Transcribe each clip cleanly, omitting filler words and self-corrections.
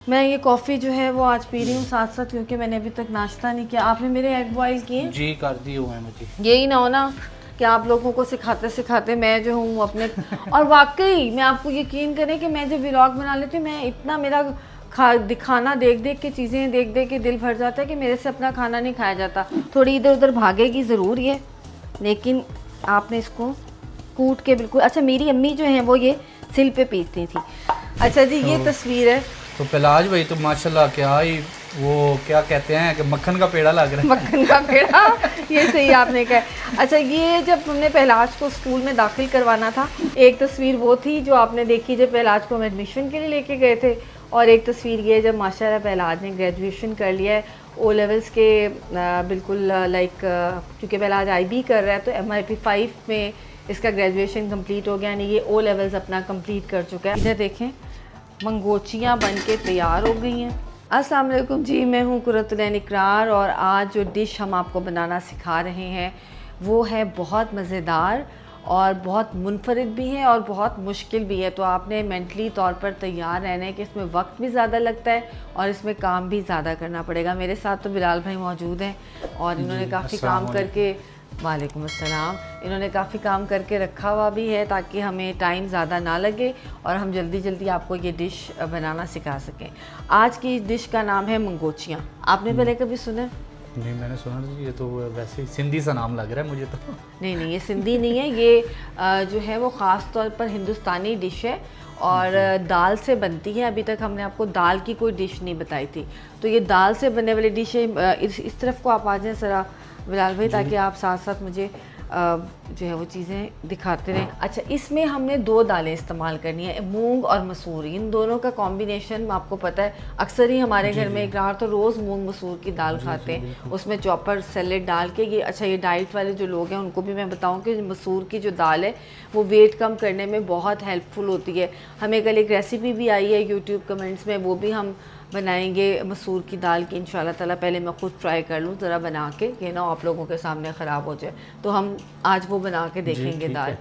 मैं ये कॉफ़ी जो है वो आज पी रही हूँ साथ साथ, क्योंकि मैंने अभी तक नाश्ता नहीं किया। आपने मेरे एग बॉईल किए? जी कर दिए हुए हैं मुझे। यही ना हो ना कि आप लोगों को सिखाते सिखाते मैं जो हूँ अपने और वाकई मैं आपको यकीन करें कि मैं जब व्लॉग बना लेती हूँ, मैं इतना मेरा दिखाना देख देख के, चीज़ें देख देख के दिल भर जाता है कि मेरे से अपना खाना नहीं खाया जाता। थोड़ी इधर उधर भागेगी ज़रूर ये, लेकिन आपने इसको कूट के बिल्कुल। अच्छा, मेरी अम्मी जो है वो ये सिल पे पीसती थी। अच्छा जी, ये तस्वीर है। तो पलाज भाई तो माशाल्लाह क्या ही वो क्या कहते हैं कि मक्खन का पेड़ा लग रहा है। मक्खन का पेड़ा, ये सही आपने कहा। अच्छा, ये जब हमने पहलाज को स्कूल में दाखिल करवाना था, एक तस्वीर वो थी जो आपने देखी जब पहलाज को हम एडमिशन के लिए लेके गए थे, और एक तस्वीर ये जब माशाल्लाह पहलाज ने ग्रेजुएशन कर लिया है ओ लेवल्स के बिल्कुल लाइक, क्योंकि पहलाज IB कर रहा है तो MIP 5 में इसका ग्रेजुएशन कंप्लीट हो गया, यानी ये ओ लेवल्स अपना कंप्लीट कर चुका है। इधर देखें, मंगोचियाँ बन के तैयार हो गई हैं। अस्सलाम वालेकुम जी, मैं हूँ कुर्रतुल ऐन इकरार, और आज जो डिश हम आपको बनाना सिखा रहे हैं वो है बहुत मज़ेदार और बहुत मुनफरिद भी है और बहुत मुश्किल भी है। तो आपने मेंटली तौर पर तैयार रहना है कि इसमें वक्त भी ज़्यादा लगता है और इसमें काम भी ज़्यादा करना पड़ेगा। मेरे साथ तो बिलाल भाई मौजूद हैं और इन्होंने काफ़ी काम करके, वालेकुम अस्सलाम, इन्होंने काफ़ी काम करके रखा हुआ भी है ताकि हमें टाइम ज़्यादा ना लगे और हम जल्दी जल्दी आपको ये डिश बनाना सिखा सकें। आज की डिश का नाम है मंगोचियाँ। आपने पहले कभी सुना? नहीं, मैंने सुना नहीं। ये तो वैसे ही सिंधी सा नाम लग रहा है मुझे तो। नहीं, ये सिंधी नहीं है, ये जो है वो ख़ास तौर पर हिंदुस्तानी डिश है और दाल से बनती है। अभी तक हमने आपको दाल की कोई डिश नहीं बताई थी, तो ये दाल से बनने वाली डिश है। इस तरफ को आप आ जाएँ ज़रा बिलाल भाई, ताकि आप साथ साथ मुझे जो है वो चीज़ें दिखाते रहें। अच्छा, इसमें हमने 2 दालें इस्तेमाल करनी है, मूंग और मसूर। इन दोनों का कॉम्बिनेशन आपको पता है, अक्सर ही हमारे घर में इकरार तो रोज़ मूंग मसूर की दाल खाते हैं, उसमें चॉपर सैलेड डाल के। ये अच्छा, ये डाइट वाले जो लोग हैं उनको भी मैं बताऊं कि मसूर की जो दाल है वो वेट कम करने में बहुत हेल्पफुल होती है। हमें कल एक रेसिपी भी आई है यूट्यूब कमेंट्स में, वो भी हम बनाएंगे मसूर की दाल की इंशाल्लाह ताला। पहले मैं ख़ुद ट्राई कर लूँ ज़रा बना के, ये ना आप लोगों के सामने ख़राब हो जाए, तो हम आज वो बना के देखेंगे दाल।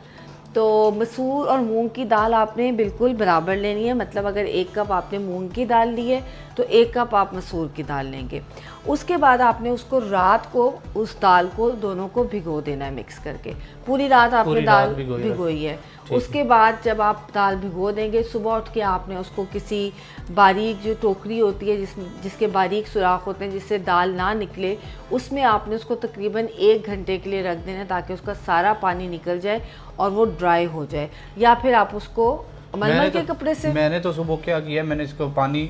तो मसूर और मूंग की दाल आपने बिल्कुल बराबर लेनी है, मतलब अगर 1 कप आपने मूंग की दाल ली है तो 1 कप आप मसूर की दाल लेंगे। उसके बाद आपने उसको रात को उस दाल को दोनों को भिगो देना है मिक्स करके। पूरी रात आपने दाल भिगोई है। उसके बाद जब आप दाल भिगो देंगे, सुबह उठ के आपने उसको किसी बारीक जो टोकरी होती है जिसके बारीक सुराख होते हैं जिससे दाल ना निकले, उसमें आपने उसको तकरीबन 1 घंटे के लिए रख देना ताकि उसका सारा पानी निकल जाए और वो ड्राई हो जाए। या फिर आप उसको मलमल के कपड़े से, मैंने तो सुबह क्या किया, मैंने इसको पानी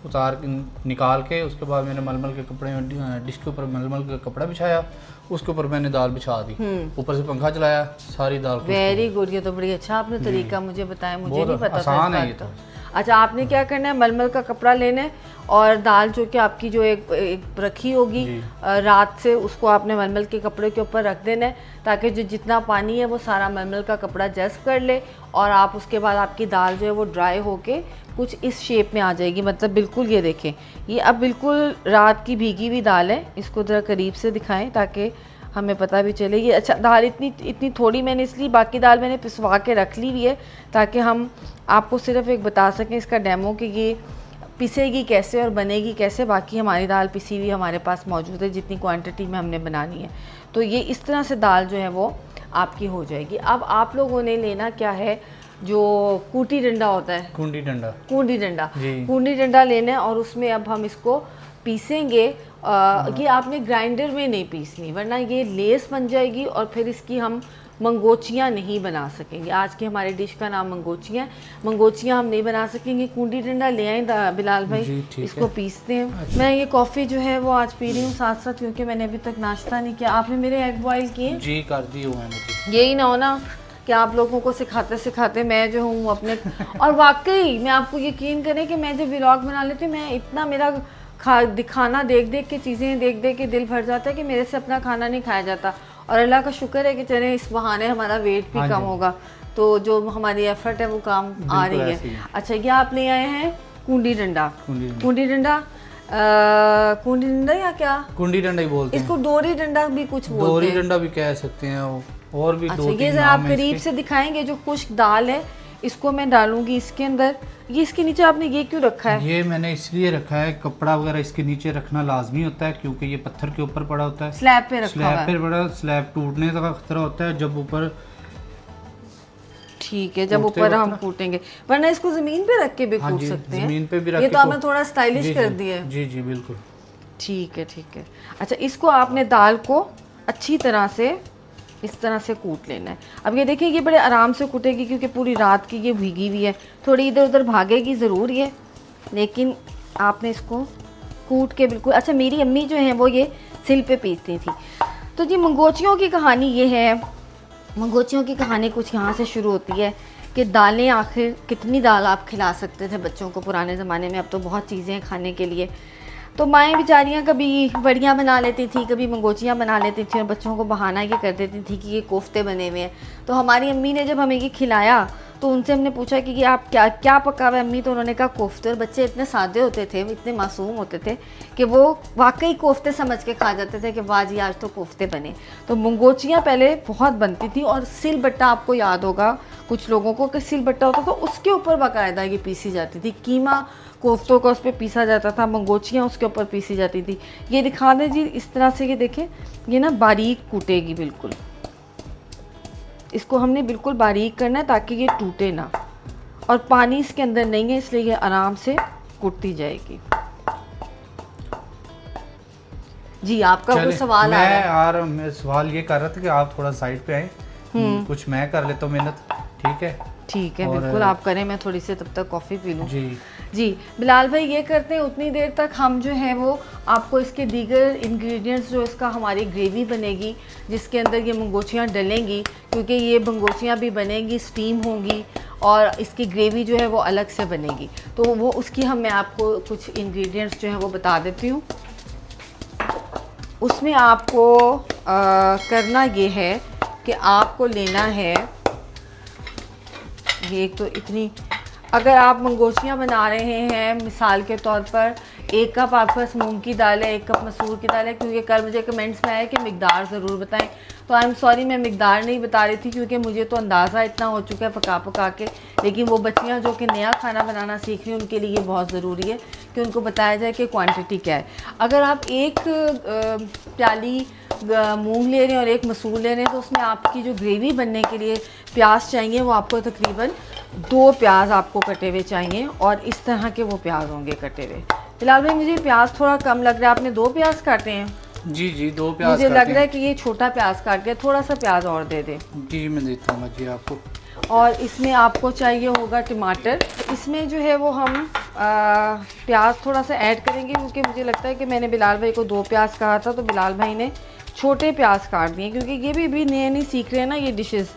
उतार निकाल के उसके बाद मैंने मलमल के कपड़े डिश के ऊपर मलमल का कपड़ा बिछाया, उसके ऊपर मैंने दाल बिछा दी, ऊपर से पंखा चलाया, सारी दाल। वेरी गुड, ये तो बड़ी अच्छा आपने तरीका मुझे बताया, मुझे नहीं पता था आसान है ये तो। अच्छा, आपने क्या करना है, मलमल का कपड़ा लेना है और दाल जो कि आपकी जो एक रखी होगी रात से, उसको आपने मलमल के कपड़े के ऊपर रख देना है ताकि जो जितना पानी है वो सारा मलमल का कपड़ा जज़्ब कर ले, और आप उसके बाद आपकी दाल जो है वो ड्राई होके कुछ इस शेप में आ जाएगी। मतलब बिल्कुल, ये देखें, ये अब बिल्कुल रात की भीगी हुई दाल है। इसको ज़रा करीब से दिखाएं ताकि हमें पता भी चले। ये अच्छा, दाल इतनी थोड़ी मैंने इसलिए, बाकी दाल मैंने पिसवा के रख ली हुई है ताकि हम आपको सिर्फ एक बता सकें इसका डेमो कि ये पिसेगी कैसे और बनेगी कैसे। बाकी हमारी दाल पिसी हुई हमारे पास मौजूद है जितनी क्वांटिटी में हमने बनानी है। तो ये इस तरह से दाल जो है वो आपकी हो जाएगी। अब आप लोगों ने लेना क्या है, जो कूटी डंडा होता है, कूंडी डंडा लेना है, और उसमें अब हम इसको पीसेंगे। ये आपने ग्राइंडर में नहीं पीसनी, वरना ये लेस बन जाएगी और फिर इसकी हम मंगोचियाँ नहीं बना सकेंगे। आज की हमारी डिश का नाम मंगोचियाँ हम नहीं बना सकेंगे। कूंडी डंडा ले आए बिलाल भाई, इसको पीसते हैं। अच्छा। मैं ये कॉफ़ी जो है वो आज पी रही हूँ साथ साथ, क्योंकि मैंने अभी तक नाश्ता नहीं किया। आपने मेरे एग बॉईल किए? जी कर दिए हुए हैं मुझे। यही ना हो ना कि आप लोगों को सिखाते सिखाते मैं जो हूँ अपने और वाकई मैं आपको यकीन करें कि मैं जब व्लॉग बना लेती हूँ, मैं इतना मेरा दिखाना देख देख के, चीज़ें देख देख के दिल भर जाता है कि मेरे से अपना खाना नहीं खाया जाता। और अल्लाह का शुक्र है कि चले इस बहाने हमारा वेट भी कम होगा, तो जो हमारी एफर्ट है वो काम आ रही है। अच्छा, ये आप ले आए हैं कूंडी डंडा या क्या कुंडी डंडा ही बोलते हैं इसको, डोरी डंडा भी कुछ बोलते हैं, डोरी डंडा भी कह सकते हैं, और भी अच्छा, ये जरा आप करीब से दिखाएंगे। जो खुश्क दाल है इसको मैं डालूंगी इसके अंदर। ये इसके नीचे आपने ये क्यों रखा है? ये मैंने इसलिए रखा है, कपड़ा वगैरह इसके नीचे रखना लाजमी होता है क्योंकि ये पत्थर के ऊपर पड़ा होता है, स्लैब पे रखा हुआ स्लैब है। पे पड़ा, स्लैब टूटने का खतरा होता है जब ऊपर। ठीक है, जब कूटते ऊपर वक्त हम ना। कूटेंगे, वरना इसको जमीन पे रख के भी हाँ कूट जी, सकते हैं। जमीन पे भी रख ये के तो आपने कूट- थोड़ा स्टाइलिश जी, कर जी, दिया है। जी जी बिल्कुल। ठीक है ठीक है। अच्छा, इसको आपने दाल को अच्छी तरह से इस तरह से कूट लेना है। अब ये देखिए, ये बड़े आराम से कूटेगी क्योंकि पूरी रात की ये भीगी हुई है। थोड़ी इधर उधर भागेगी ज़रूर ये, लेकिन आपने इसको कूट के बिल्कुल। अच्छा, मेरी अम्मी जो हैं वो ये सिल पे पीसती थी। तो जी मंगोचियों की कहानी ये है। मंगोचियों की कहानी कुछ यहाँ से शुरू होती है कि दालें, आखिर कितनी दाल आप खिला सकते थे बच्चों को पुराने ज़माने में। अब तो बहुत चीज़ें हैं खाने के लिए। तो माएँ बेचारियाँ कभी बड़ियाँ बना लेती थी, कभी मंगोचियाँ बना लेती थी और बच्चों को बहाना ये कर देती थी कि ये कोफ्ते बने हुए हैं। तो हमारी अम्मी ने जब हमें ये खिलाया तो उनसे हमने पूछा कि आप क्या क्या पका हुआ है अम्मी? तो उन्होंने कहा कोफ्ते। और बच्चे इतने सादे होते थे, इतने मासूम होते थे कि वो वाकई कोफ्ते समझ के खा जाते थे कि वाह जी आज तो कोफ्ते बने। तो मंगोचियाँ पहले बहुत बनती थी और सिल बट्टा, आपको याद होगा कुछ लोगों को कि सिल बट्टा होता था, तो उसके ऊपर बाकायदा ये पीसी जाती थी। कीमा कोफ्तों का उस पर पीसा जाता था, मंगोचियाँ उसके ऊपर पीसी जाती थी। ये दिखा दें जी इस तरह से, ये देखें, ये ना बारीक कूटेगी बिल्कुल। इसको हमने बिल्कुल बारीक करना है ताकि ये टूटे ना, और पानी इसके अंदर नहीं है इसलिए ये आराम से कुटती जाएगी। जी, आपका कोई चलिए, सवाल आ रहा है? यार मैं सवाल ये कर रहा था कि आप थोड़ा साइड पे आए, कुछ मैं कर लेता हूँ मेहनत, ठीक है? ठीक है, और- बिल्कुल आप करें, मैं थोड़ी सी तब तक कॉफ़ी पी लूँ। जी जी बिलाल भाई, ये करते हैं उतनी देर तक हम जो है वो आपको इसके दीगर इंग्रेडिएंट्स, जो इसका हमारी ग्रेवी बनेगी जिसके अंदर ये मंगोचियाँ डलेंगी, क्योंकि ये मंगोचियाँ भी बनेंगी, स्टीम होंगी और इसकी ग्रेवी जो है वो अलग से बनेगी। तो वो उसकी मैं आपको कुछ इंग्रेडिएंट्स जो है वो बता देती हूँ। उसमें आपको करना ये है कि आपको लेना है, ये एक तो इतनी, अगर आप मंगोचियाँ बना रहे हैं मिसाल के तौर पर, 1 कप आपके पास मूंग की दाल है, 1 कप मसूर की दाल है, क्योंकि कल मुझे कमेंट्स में आया कि मिकदार ज़रूर बताएं। तो आई एम सॉरी, मैं मिकदार नहीं बता रही थी क्योंकि मुझे तो अंदाज़ा इतना हो चुका है पका पका के। लेकिन वो बच्चियाँ जो कि नया खाना बनाना सीख रही हैं उनके लिए ये बहुत ज़रूरी है कि उनको बताया जाए कि क्वांटिटी क्या है। अगर आप 1 प्याली मूंग ले रहे हैं और 1 मसूर ले रहे हैं तो उसमें आपकी जो ग्रेवी बनने के लिए प्याज चाहिए वो आपको तकरीबन 2 प्याज आपको कटे हुए चाहिए, और इस तरह के वो प्याज होंगे कटे हुए। फिलहाल भाई मुझे प्याज थोड़ा कम लग रहा है, आपने 2 प्याज काटे हैं? जी जी, 2 प्याज मुझे काटे लग रहा है हैं। कि ये छोटा प्याज काट गया, थोड़ा सा प्याज और दे दें। जी मैं देता हूँ जी आपको। और इसमें आपको चाहिए होगा टमाटर। इसमें जो है वो हम प्याज थोड़ा सा ऐड करेंगे क्योंकि मुझे लगता है कि मैंने बिलाल भाई को 2 प्याज कहा था तो बिलाल भाई ने छोटे प्याज काट दिए, क्योंकि ये भी नए नहीं सीख रहे हैं ना ये डिशेस,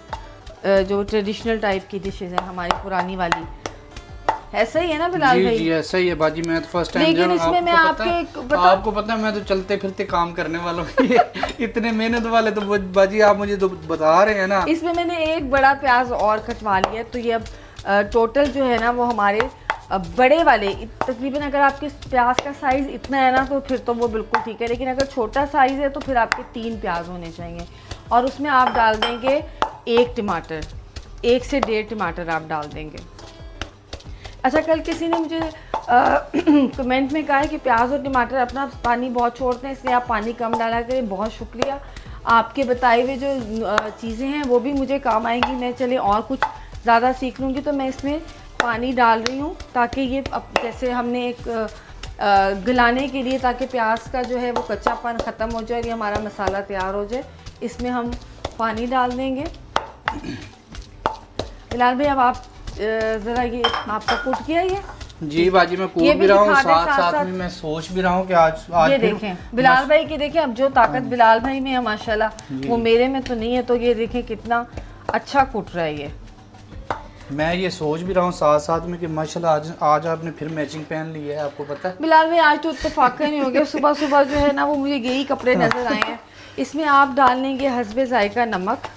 जो ट्रेडिशनल टाइप की डिशेस हैं हमारी पुरानी वाली। ऐसा ही है ना बिलाल जी भाई? जी ऐसा ही है बाजी, मैं तो फर्स्ट टाइम। लेकिन इसमें मैं आपको पता है मैं तो चलते फिरते काम करने वालों इतने मेहनत वाले तो बाजी आप मुझे तो बता रहे हैं ना। इसमें मैंने 1 बड़ा प्याज और कटवा लिया, तो ये अब टोटल जो है ना वो हमारे बड़े वाले तकरीबन, अगर आपके प्याज का साइज़ इतना है ना तो फिर तो वो बिल्कुल ठीक है, लेकिन अगर छोटा साइज़ है तो फिर आपके 3 प्याज होने चाहिए। और उसमें आप डाल देंगे 1 टमाटर, 1 से 1.5 टमाटर आप डाल देंगे। अच्छा, कल किसी ने मुझे कमेंट में कहा है कि प्याज और टमाटर अपना पानी बहुत छोड़ते हैं, इसलिए आप पानी कम डाला करें। बहुत शुक्रिया, आपके बताए हुए जो चीज़ें हैं वो भी मुझे काम आएंगी। मैं चले और कुछ ज़्यादा सीख लूँगी तो मैं इसमें पानी डाल रही हूँ ताकि ये जैसे हमने एक गलाने के लिए, ताकि प्याज का जो है वो कच्चापन ख़त्म हो जाए, ये हमारा मसाला तैयार हो जाए। इसमें हम पानी डाल देंगे। बिलाल भाई अब आप ज़रा ये आपका कुट किया ये? जी बाजी मैं कूट ये भी रहा हूँ, दिखा दें साथ साथ में मैं सोच भी रहा हूँ कि आज ये फिर देखें बिलाल भाई की, देखें अब जो ताकत बिलाल भाई में है माशाल्लाह वो मेरे में तो नहीं है। तो ये देखें कितना अच्छा कुट रहा है ये। मैं ये सोच भी रहा हूँ साथ साथ में कि माशाल्लाह आज आपने फिर मैचिंग पहन ली है, आपको पता है बिलाल भाई आज तो इत्तेफाक नहीं हो गया, सुबह सुबह जो है ना वो मुझे यही कपड़े नजर आए हैं। इसमें आप डाल लेंगे हस्बे जायका नमक।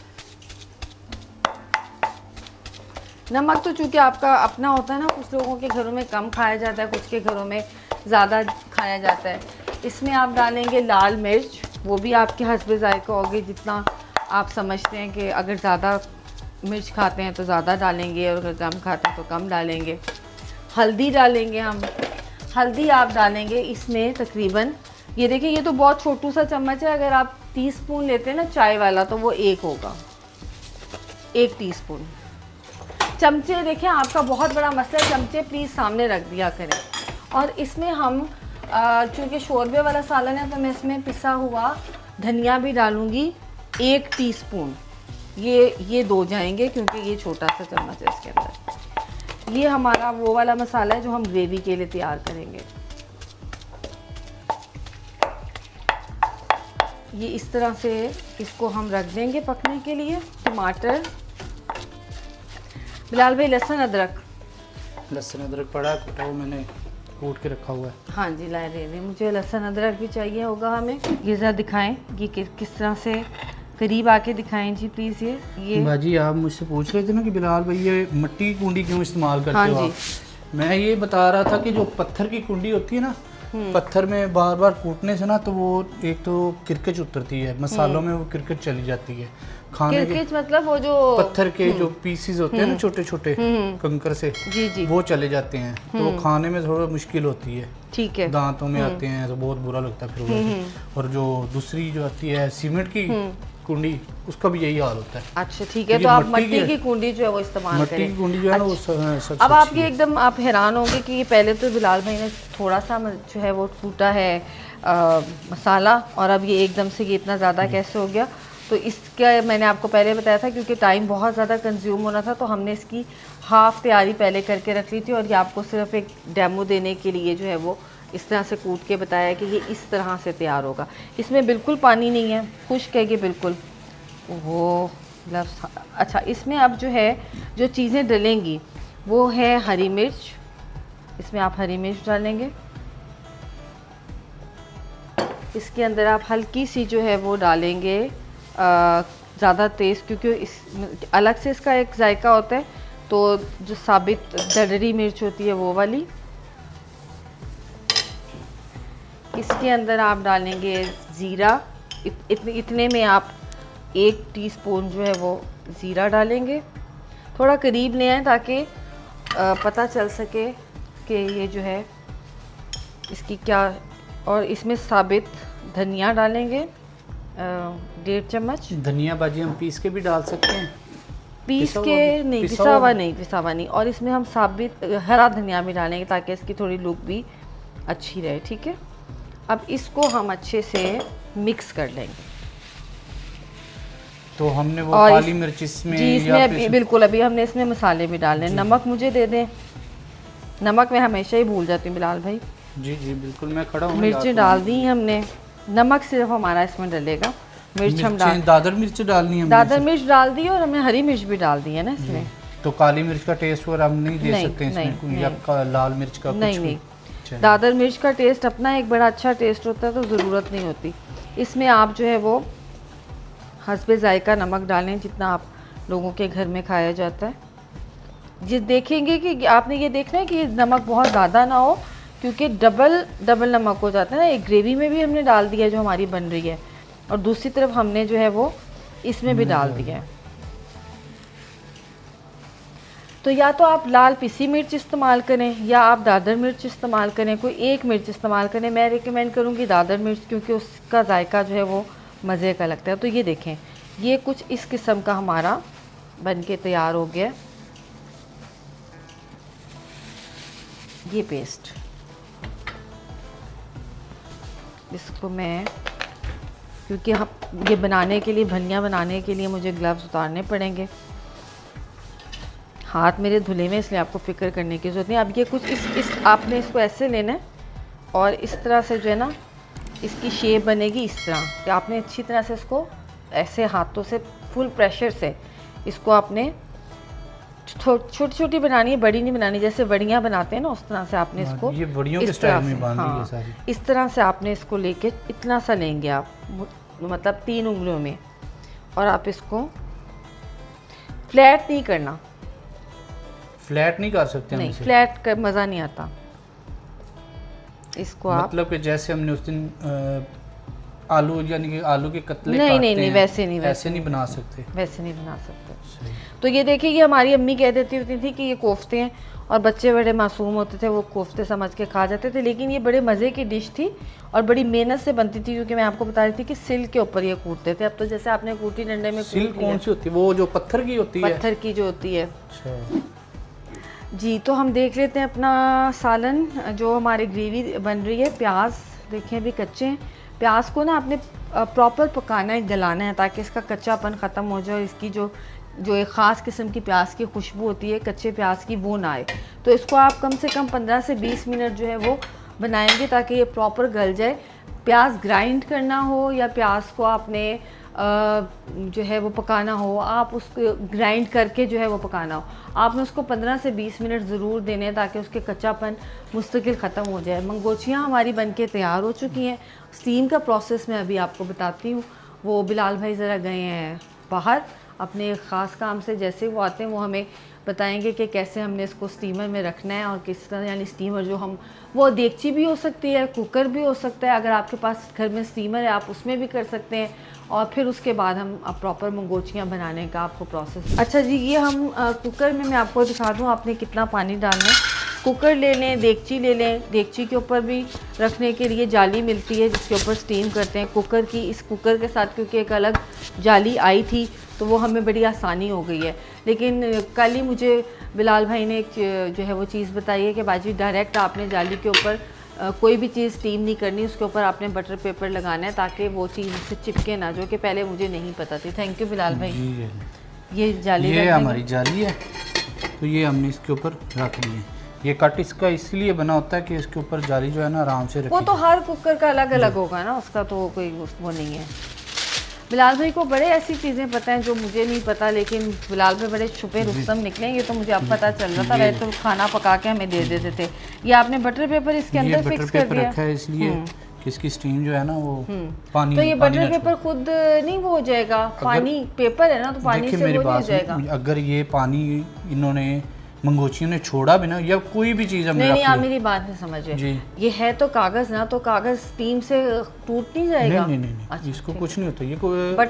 नमक तो चूँकि आपका अपना होता है ना, कुछ लोगों के घरों में कम खाया जाता है, कुछ के घरों में ज़्यादा खाया जाता है। इसमें आप डालेंगे लाल मिर्च, वो भी आपके हस्बे जायका होगी जितना आप समझते हैं कि अगर ज़्यादा मिर्च खाते हैं तो ज़्यादा डालेंगे और अगर कम खाते हैं तो कम डालेंगे। हल्दी डालेंगे हम। हल्दी आप डालेंगे इसमें तकरीबन, ये देखिए ये तो बहुत छोटू सा चम्मच है, अगर आप टीस्पून लेते हैं ना चाय वाला तो वो 1 होगा, 1 टीस्पून। चमचे देखिए आपका बहुत बड़ा मसला है, चमचे प्लीज़ सामने रख दिया करें। और इसमें हम चूँकि शोरबे वाला सालन है तो मैं इसमें पिसा हुआ धनिया भी डालूँगी 1 टीस्पून। ये 2 जाएंगे क्योंकि ये छोटा सा चम्मच है इसके अंदर। ये हमारा वो वाला मसाला है जो हम ग्रेवी के लिए तैयार करेंगे। ये इस तरह से इसको हम रख देंगे पकने के लिए। टमाटर, बिलाल भाई लहसुन अदरक पड़ा है, कुटा हुआ मैंने कूट के रखा हुआ है। हाँ जी ला रहे हैं, मुझे लहसुन अदरक भी चाहिए होगा हमें। ये ज़रा दिखाएं ये किस तरह से, करीब आके दिखाएं जी प्लीज़। ये बाजी आप मुझसे पूछ रहे थे ना कि बिलाल भाई ये मिट्टी की कुंडी क्यों इस्तेमाल करते हाँ हो जी। आप। मैं ये बता रहा था कि जो पत्थर की कुंडी होती है ना, पत्थर में बार बार कूटने से ना तो वो एक तो किरकच उतरती है, मसालों में वो किरकच चली जाती है। खाने के किरकिच मतलब वो जो पत्थर के जो पीसीज होते हैं ना छोटे छोटे कंकर से, जी जी वो चले जाते हैं तो वो खाने में थोड़ा मुश्किल होती है, ठीक है। दांतों में आते हैं तो बहुत बुरा लगता है फिर वो। और जो दूसरी जो आती है सीमेंट की कुंडी, उसका भी यही हाल होता है। अच्छा ठीक है, तो आप मट्टी की कुंडी जो है वो इस्तेमाल मट्टी करें। की कुंडी जो है ना वो सबसे अब आप अच्छी ये है। एकदम आप हैरान होंगे कि ये पहले तो बिलाल भाई ने थोड़ा सा जो है वो कूटा है मसाला, और अब ये एकदम से ये इतना ज़्यादा कैसे हो गया। तो इसका मैंने आपको पहले बताया था क्योंकि टाइम बहुत ज़्यादा कंज्यूम होना था, तो हमने इसकी हाफ़ तैयारी पहले करके रख ली थी, और ये आपको सिर्फ एक डेमो देने के लिए जो है वो इस तरह से कूट के बताया कि ये इस तरह से तैयार होगा। इसमें बिल्कुल पानी नहीं है, खुश्क है ये बिल्कुल। वो अच्छा, इसमें अब जो है जो चीज़ें डलेंगी वो है हरी मिर्च। इसमें आप हरी मिर्च डालेंगे। इसके अंदर आप हल्की सी जो है वो डालेंगे, ज़्यादा तेज़ क्योंकि इस अलग से इसका एक जायका होता है, तो जो साबित दरदरी मिर्च होती है वो वाली। इसके अंदर आप डालेंगे ज़ीरा। इतने में आप 1 टीस्पून जो है वो ज़ीरा डालेंगे। थोड़ा करीब ले आएँ ताकि पता चल सके कि ये जो है इसकी क्या। और इसमें साबित धनिया डालेंगे 1.5 चम्मच। धनिया बाजी हम पीस के भी डाल सकते हैं, पीस पिसा के हुआ नहीं, पिसा पिसा हुआ नहीं। और इसमें हम साबित हरा धनिया भी डालेंगे ताकि इसकी थोड़ी लुक भी अच्छी रहे, ठीक है। अब इसको हम अच्छे से मिक्स कर लेंगे। तो हमने वो और काली मिर्च इसमें जी इसमें अभी बिल्कुल अभी हमने इसमें मसाले भी डालने। नमक मुझे दे दें, नमक मैं हमेशा ही भूल जाती हूँ बिलाल भाई। जी जी बिल्कुल, मैं खड़ा हूँ। मिर्चें डाल दी हमने, नमक सिर्फ हमारा इसमें डलेगा। मिर्च हम डाल, दादर मिर्च डालनी है, दादर मिर्च डाल दी और हमने हरी मिर्च भी डाल दी है ना इसमें। तो काली मिर्च का टेस्ट और हम नहीं दे नहीं, सकते इसमें नहीं, कोई, नहीं। या लाल मिर्च का नहीं कुछ नहीं, भी? दादर मिर्च का टेस्ट अपना एक बड़ा अच्छा टेस्ट होता है, तो ज़रूरत नहीं होती। इसमें आप जो है वो हस्बे जायका नमक डालें जितना आप लोगों के घर में खाया जाता है। जिस देखेंगे कि आपने ये देखना है कि नमक बहुत ज़्यादा ना हो, क्योंकि डबल नमक हो जाता है ना। एक ग्रेवी में भी हमने डाल दिया जो हमारी बन रही है, और दूसरी तरफ हमने जो है वो इसमें भी डाल दिया है। तो या तो आप लाल पिसी मिर्च इस्तेमाल करें या आप दादर मिर्च इस्तेमाल करें, कोई एक मिर्च इस्तेमाल करें। मैं रिकमेंड करूँगी दादर मिर्च, क्योंकि उसका जायका जो है वो मज़े का लगता है। तो ये देखें, ये कुछ इस किस्म का हमारा बन के तैयार हो गया ये पेस्ट। इसको मैं, क्योंकि हम ये बनाने के लिए, भनिया बनाने के लिए मुझे ग्लव्स उतारने पड़ेंगे, हाथ मेरे धुले में, इसलिए आपको फ़िक्र करने की ज़रूरत नहीं। अब ये कुछ इस आपने इसको ऐसे लेना है और इस तरह से जो है ना इसकी शेप बनेगी इस तरह कि आपने अच्छी तरह से इसको ऐसे हाथों से फुल प्रेशर से इसको आपने छोटी छोटी बनानी है, बड़ी नहीं बनानी। जैसे वड़ियाँ बनाते हैं ना उस तरह से आपने इसको, ये वड़ियों के इस स्टाइल तरह में से, बांध ली है हाँ, सारी। इस तरह से आपने इसको लेके इतना सा लेंगे आप, मतलब 3 उंगलियों में, और आप इसको फ्लैट नहीं करना। फ्लैट नहीं कर सकते हम नहीं, इसे? फ्लैट का मज़ा नहीं आता। इसको आप मतलब कि जैसे हमने उस दिन आलू यानी कि आलू के कतले नहीं काटते नहीं नहीं, हैं, वैसे नहीं, ऐसे नहीं बना सकते। वैसे नहीं बना सकते। सही। तो ये देखिए, ये हमारी अम्मी कह देती होती थी कि ये कोफ्ते हैं, और बच्चे बड़े मासूम होते थे, वो कोफ्ते समझ के खा जाते थे, लेकिन ये बड़े मज़े की डिश थी और बड़ी मेहनत से बनती थी, क्योंकि मैं आपको बता रही थी कि सिल के ऊपर ये कूटते थे। अब तो जैसे आपने कूटी डंडे में सिल कूट लिया, कौन सी होती है? वो जो पत्थर की होती है? पत्थर की जो होती है। अच्छा जी, तो हम देख लेते हैं अपना सालन, जो हमारी ग्रेवी बन रही है। प्याज देखें अभी कच्चे हैं, प्याज को ना आपने प्रॉपर पकाना है, गलाना है, ताकि इसका कच्चापन ख़त्म हो जाए, और इसकी जो एक ख़ास किस्म की प्याज की खुशबू होती है कच्चे प्याज की, वो ना आए। तो इसको आप कम से कम 15 से 20 मिनट जो है वो बनाएंगे, ताकि ये प्रॉपर गल जाए। प्याज ग्राइंड करना हो या प्याज को आपने जो है वो पकाना हो, आप उसको ग्राइंड करके जो है वो पकाना हो, आपने उसको 15 से 20 मिनट ज़रूर देने हैं, ताकि उसके कच्चापन मुस्तकिल ख़त्म हो जाए। मंगोचियाँ हमारी बनके तैयार हो चुकी हैं। स्टीम का प्रोसेस मैं अभी आपको बताती हूँ। वो बिलाल भाई ज़रा गए हैं बाहर अपने ख़ास काम से, जैसे वो आते हैं वो हमें बताएंगे कि कैसे हमने इसको स्टीमर में रखना है और किस तरह, यानी स्टीमर जो हम, वो देगची भी हो सकती है, कुकर भी हो सकता है, अगर आपके पास घर में स्टीमर है आप उसमें भी कर सकते हैं। और फिर उसके बाद हम अब प्रॉपर मंगोचियाँ बनाने का आपको प्रोसेस। अच्छा जी, ये हम कुकर में मैं आपको दिखा दूँ आपने कितना पानी डालना है। कुकर ले लें, देगची ले लें, देगची के ऊपर भी रखने के लिए जाली मिलती है जिसके ऊपर स्टीम करते हैं कुकर की। इस कुकर के साथ क्योंकि एक अलग जाली आई थी तो वो हमें बड़ी आसानी हो गई है। लेकिन कल ही मुझे बिलाल भाई ने एक जो है वो चीज़ बताई है कि बाजी डायरेक्ट आपने जाली के ऊपर कोई भी चीज़ स्टीम नहीं करनी, उसके ऊपर आपने बटर पेपर लगाना है ताकि वो चीज़ उससे चिपके ना, जो कि पहले मुझे नहीं पता थी। थैंक यू बिलाल भाई। ये जाली, ये हमारी जाली है, तो ये हमने इसके ऊपर रख दी है। ये कट इसका इसलिए बना होता है कि इसके ऊपर जाली जो है ना आराम से रखी। वो तो हर कुकर का अलग अलग होगा ना, उसका तो कोई वो नहीं है। बिलाल भाई को बड़े ऐसी चीज़ें पता हैं जो मुझे नहीं पता, लेकिन बिलाल भाई बड़े छुपे रुस्तम निकले। ये तो मुझे अब पता चल रहा था, वैसे तो खाना पका के हमें दे देते थे। ये आपने बटर पेपर इसके अंदर फिक्स कर दिया रखा है इसलिए कि इसकी स्टीम जो है ना वो पानी, तो ये बटर पेपर खुद नहीं वो हो जाएगा, पानी पेपर है ना, तो पानी से वो नहीं हो जाएगा। अगर ये पानी इन्होंने मंगोचियों ने छोड़ा भी ना, या कोई भी चीज़ हमने नहीं, आप मेरी बात नहीं समझ रहे। ये है तो कागज ना, तो कागज स्टीम से टूट नहीं जाएगा। नहीं, अच्छा, इसको कुछ नहीं होता। ये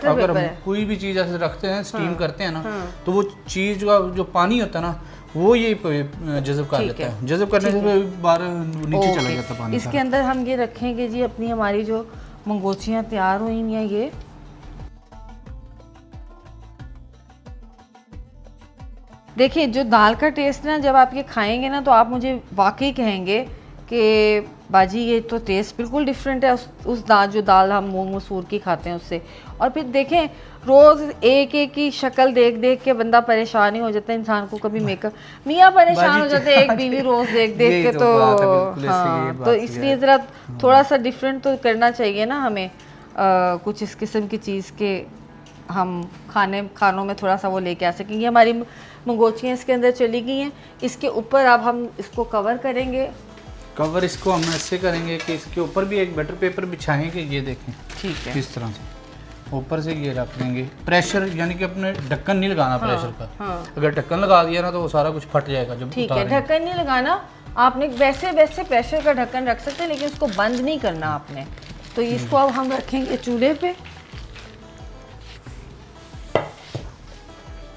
अगर हम कोई भी चीज़ ऐसे रखते हैं, स्टीम करते हैं ना, तो वो चीज़ का जो पानी होता है ना वो ये जज़ब कर लेता है। जज़ब करने से बाहर नीचे चला जाता पानी। इसके अंदर हम ये रखेंगे जी अपनी, हमारी जो मंगोचियाँ तैयार हुई हैं। ये देखिए, जो दाल का टेस्ट ना, जब आप ये खाएंगे ना तो आप मुझे वाकई कहेंगे कि बाजी ये तो टेस्ट बिल्कुल डिफरेंट है उस दाल, जो दाल हम मूंग मसूर की खाते हैं उससे। और फिर देखें, रोज़ एक एक की शक्ल देख देख के बंदा परेशान ही हो जाता है। इंसान को कभी मेकअप, मियाँ परेशान हो जाते हैं एक बीवी रोज़ देख देख के। तो हाँ, तो इसलिए ज़रा थोड़ा सा डिफरेंट तो करना चाहिए ना हमें, कुछ इस किस्म की चीज़ के हम खानों में थोड़ा सा वो लेके आ सकेंगे। हमारी मंगोचियाँ इसके अंदर चली गई हैं। इसके ऊपर अब हम इसको कवर करेंगे। कवर इसको हम ऐसे करेंगे कि इसके ऊपर भी एक बटर पेपर बिछाएंगे। ये देखें, ठीक है, इस तरह से ऊपर से ये रख देंगे। प्रेशर यानी कि अपने ढक्कन नहीं लगाना प्रेशर का। अगर ढक्कन लगा दिया ना तो वो सारा कुछ फट जाएगा जब ठीक है, ढक्कन नहीं लगाना आपने। वैसे प्रेशर का ढक्कन रख सकते हैं, लेकिन उसको बंद नहीं करना आपने। तो इसको अब हम रखेंगे चूल्हे पे।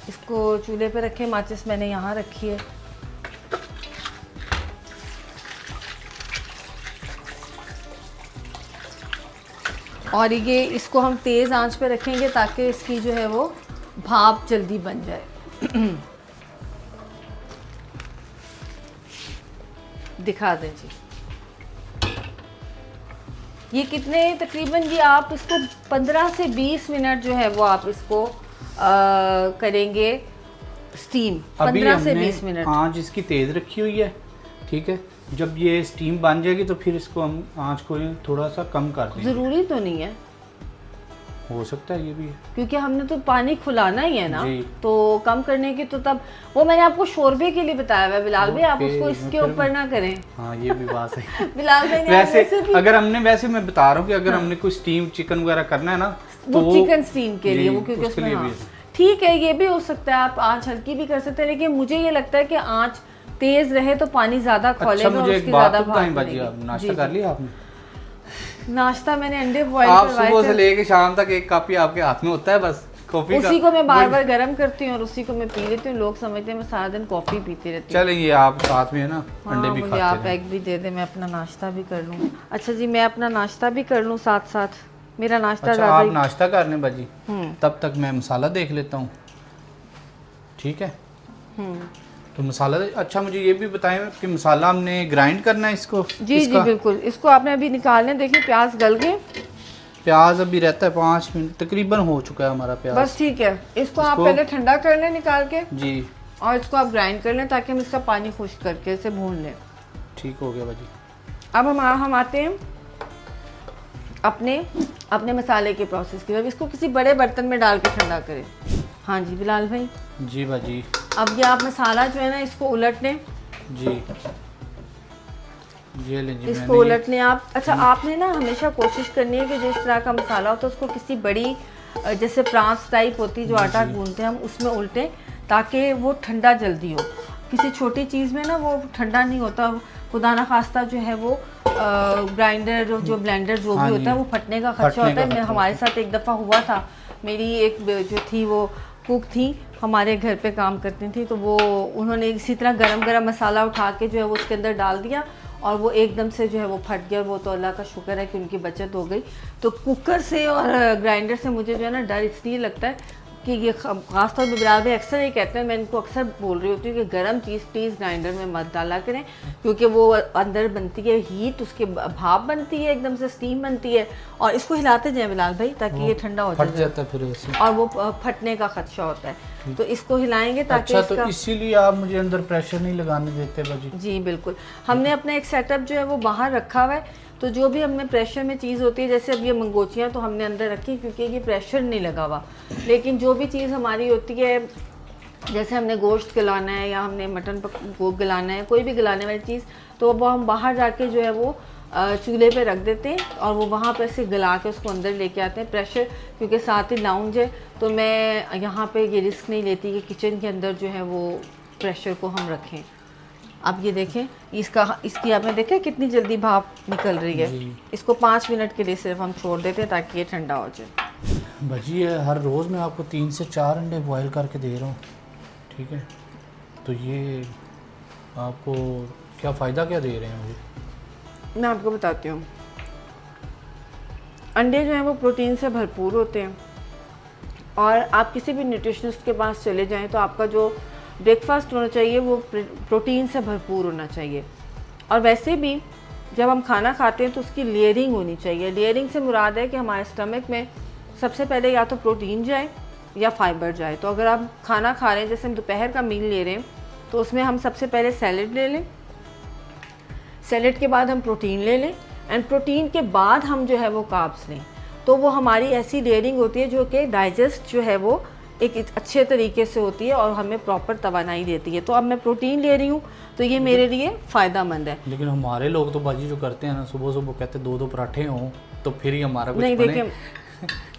इसको चूल्हे पे रखें, माचिस मैंने यहाँ रखी है। और ये इसको हम तेज़ आंच पे रखेंगे ताकि इसकी जो है वो भाप जल्दी बन जाए। दिखा दें जी, ये कितने तकरीबन जी आप इसको 15 से 20 मिनट जो है वो आप इसको करेंगे स्टीम। 15 से 20 मिनट आंच इसकी तेज़ रखी हुई है, ठीक है। जब ये स्टीम बन जाएगी तो फिर इसको हम आंच को थोड़ा सा कम कर देंगे। ज़रूरी तो नहीं है, हो सकता है ये भी है, क्योंकि हमने तो पानी खुलाना ही है ना, तो कम करने की तो तब वो मैंने आपको शोरबे के लिए बताया हुआ बिलाल भाई, आप उसको इसके ऊपर ना करें। हाँ, ये भी बात है। बिलाल भाई वैसे अगर हमने, वैसे मैं बता रहा हूँ कि अगर हमने कोई स्टीम चिकन वगैरह करना है ना, वो चिकन स्टीम के लिए, वो क्योंकि उसमें ठीक है, ये भी हो सकता है, आप आंच हल्की भी कर सकते हैं। लेकिन मुझे ये लगता है कि आंच तेज रहे तो पानी ज्यादा खोलेगा और उसकी ज्यादा भाप बनेगी। नाश्ता कर लिया आपने? नाश्ता मैंने अंडे बॉईल आप करवाए सुबह से थे, लेके शाम तक एक कप ही आपके हाथ में होता है बस कॉफी का। उसी को मैं बार बार गर्म करती हूँ और उसी को मैं पी लेती हूँ। लोग समझते हैं मैं सारा दिन कॉफी पीती रहती हूँ। चलें ये आप साथ में है ना अंडे भी मुझे खाते आप हैं। एग भी दे दे, मैं अपना नाश्ता भी कर लूँ। अच्छा जी, मैं अपना नाश्ता भी कर लूँ साथ साथ, मेरा नाश्ता अच्छा ज़्यादा आप ही। नाश्ता कर लें बाजी, हम्म तब तक मैं मसाला देख लेता हूँ, ठीक है। हम्म। तो मसाला अच्छा मुझे ये भी बताएं कि मसाला हमने ग्राइंड करना है इसको? जी जी बिल्कुल, इसको आपने अभी निकालने, देखिए प्याज गल गए, प्याज अभी रहता है 5 मिनट तकरीबन हो चुका है हमारा प्याज। बस ठीक है। इसको आप पहले ठंडा कर लें निकाल के, जी और इसको आप ग्राइंड कर लें ताकि हम इसका पानी खुश्क करके इसे भून लें। ठीक हो गया बाजी। अब हम आते हैं अपने अपने मसाले के प्रोसेस की। अब इसको किसी बड़े बर्तन में डाल के ठंडा करें। हाँ जी बिलाल भाई। जी बाजी। अब ये आप मसाला जो है ना इसको उलट लें, जी ये लें जी, इसको उलट लें आप। अच्छा आपने ना हमेशा कोशिश करनी है कि जिस तरह का मसाला हो तो उसको किसी बड़ी जैसे प्रांस टाइप होती है जो आटा गूंथते हैं हम, उसमें उल्टें ताकि वो ठंडा जल्दी हो। किसी छोटी चीज़ में ना वो ठंडा नहीं होता, खुदा ना खास्ता जो है वो ग्राइंडर जो ब्लेंडर जो भी होता है वो फटने का खदशा होता है। हमारे साथ एक दफ़ा हुआ था, मेरी एक जो थी वो कुक थी, हमारे घर पे काम करती थी, तो वो उन्होंने इसी तरह गरम गरम मसाला उठा के जो है वो उसके अंदर डाल दिया और वो एकदम से जो है वो फट गया। वो तो अल्लाह का शुक्र है कि उनकी बचत हो गई। तो कुकर से और ग्राइंडर से मुझे जो है ना डर इसलिए लगता है कि ये खासतौर पर बिलाल भाई अक्सर ये कहते हैं, मैं इनको अक्सर बोल रही होती हूँ कि गर्म चीज़ प्लीज़ ग्राइंडर में मत डाला करें, क्योंकि वो अंदर बनती है हीट, उसके भाप बनती है, एकदम से स्टीम बनती है। और इसको हिलाते जाएं बिलाल भाई ताकि ये ठंडा हो फट जाता है फिर वैसे, और वो फटने का खदशा होता है। तो इसको हिलाएंगे ताकि अच्छा तो इसीलिए आप मुझे अंदर प्रेशर नहीं लगाने देते बाजी? जी बिल्कुल। हमने अपना एक सेटअप जो है वो बाहर रखा हुआ है, तो जो भी हमने प्रेशर में चीज़ होती है, जैसे अब ये मंगोचियाँ तो हमने अंदर रखी क्योंकि ये प्रेशर नहीं लगा हुआ, लेकिन जो भी चीज़ हमारी होती है जैसे हमने गोश्त गलाना है या हमने मटन को गलाना है, कोई भी गलाने वाली चीज़, तो वो हम बाहर जाके जो है वो चूल्हे पे रख देते हैं और वो वहाँ पे से गला के उसको अंदर लेके आते हैं। प्रेशर क्योंकि साथ ही लाउंज है, तो मैं यहाँ पे ये रिस्क नहीं लेती कि किचन के अंदर जो है वो प्रेशर को हम रखें। अब ये देखें इसकी आपने देखा कितनी जल्दी भाप निकल रही है। इसको 5 मिनट के लिए सिर्फ हम छोड़ देते हैं ताकि ये ठंडा हो जाए। भाजी हर रोज़ मैं आपको 3 से 4 अंडे बॉयल करके दे रहा हूँ, ठीक है, तो ये आपको क्या फ़ायदा क्या दे रहे हैं मुझे? मैं आपको बताती हूँ। अंडे जो हैं वो प्रोटीन से भरपूर होते हैं और आप किसी भी न्यूट्रिशनिस्ट के पास चले जाएं तो आपका जो ब्रेकफास्ट होना चाहिए वो प्रोटीन से भरपूर होना चाहिए। और वैसे भी जब हम खाना खाते हैं तो उसकी लेयरिंग होनी चाहिए। लेयरिंग से मुराद है कि हमारे स्टमक में सबसे पहले या तो प्रोटीन जाए या फाइबर जाए। तो अगर आप खाना खा रहे हैं, जैसे हम दोपहर का मील ले रहे हैं, तो उसमें हम सबसे पहले सैलेड ले लें, सैलेड के बाद हम प्रोटीन ले लें, एंड प्रोटीन के बाद हम जो है वो कार्ब्स लें। तो वो हमारी ऐसी लेयरिंग होती है जो कि डाइजेस्ट जो है वो एक अच्छे तरीके से होती है और हमें प्रॉपर तवानाई देती है। तो अब मैं प्रोटीन ले रही हूँ तो ये मेरे लिए फ़ायदेमंद है। लेकिन हमारे लोग तो बाजी जो करते हैं ना, सुबह सुबह कहते 2-2 पराठे हों तो फिर ही हमारा कुछ नहीं बने। देखिए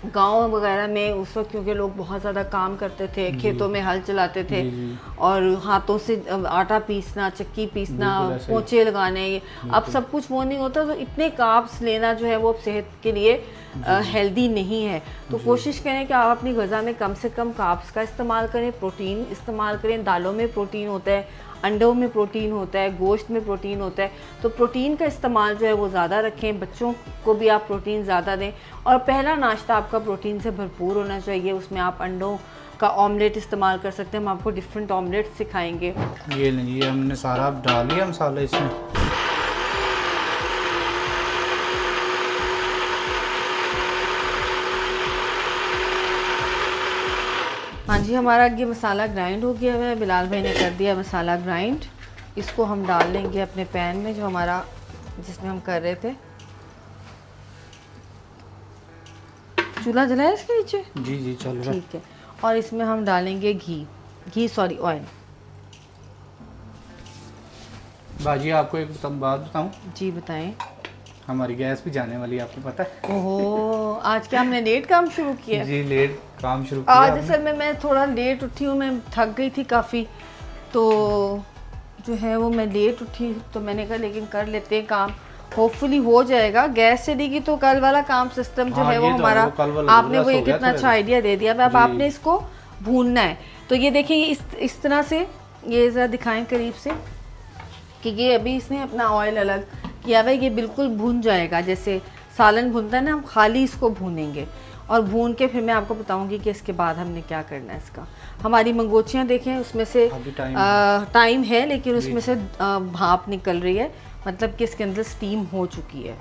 गांव वगैरह में उस वक्त क्योंकि लोग बहुत ज़्यादा काम करते थे, खेतों में हल चलाते थे और हाथों से आटा पीसना, चक्की पीसना, पोंछे लगाने, अब सब कुछ वो नहीं होता। तो इतने कार्ब्स लेना जो है वो सेहत के लिए हेल्दी नहीं है। तो कोशिश करें कि आप अपनी ग़िज़ा में कम से कम कार्ब्स का इस्तेमाल करें, प्रोटीन इस्तेमाल करें। दालों में प्रोटीन होता है, अंडों में प्रोटीन होता है, गोश्त में प्रोटीन होता है, तो प्रोटीन का इस्तेमाल जो है वो ज़्यादा रखें। बच्चों को भी आप प्रोटीन ज़्यादा दें और पहला नाश्ता आपका प्रोटीन से भरपूर होना चाहिए। उसमें आप अंडों का ऑमलेट इस्तेमाल कर सकते हैं, हम आपको डिफरेंट ऑमलेट सिखाएंगे। ये नहीं, ये हमने सारा डाल दिया मसाला इसमें। हाँ जी, हमारा ये मसाला ग्राइंड हो गया है, बिलाल भाई ने कर दिया मसाला ग्राइंड। इसको हम डाल लेंगे अपने पैन में जो हमारा जिसमें हम कर रहे थे। चूल्हा जलाया इसके नीचे? जी जी चल रहा है। ठीक है। और इसमें हम डालेंगे ऑयल। बाजी आपको एक बात बताऊं? जी बताएं। हमारी गैस भी जाने वाली है, आपको पता है? ओहो, आज क्या हमने लेट काम शुरू किया? जी लेट काम शुरू किया आज असल में मैं थोड़ा लेट उठी हूँ, मैं थक गई थी काफ़ी, तो जो है वो मैं लेट उठी, तो मैंने कहा लेकिन कर लेते हैं काम। होपफुली हो जाएगा। गैस चलेगी तो कल वाला काम सिस्टम जो हाँ, है वो ये तो हमारा, वो कल वाला आपने वो हो एक गया इतना था अच्छा आइडिया दे दिया। अब जी। आपने इसको भूनना है। तो ये देखिए इस तरह से, ये ज़रा दिखाएं करीब से कि ये अभी इसने अपना ऑयल अलग किया हुआ है, ये बिल्कुल भून जाएगा। जैसे सालन भूनता है ना, हम खाली इसको भूनेंगे और भून के फिर मैं आपको बताऊंगी कि इसके बाद हमने क्या करना है इसका। हमारी मंगोचियाँ देखें, उसमें से अभी टाइम है लेकिन उसमें से भाप निकल रही है, मतलब कि इसके अंदर स्टीम हो चुकी है।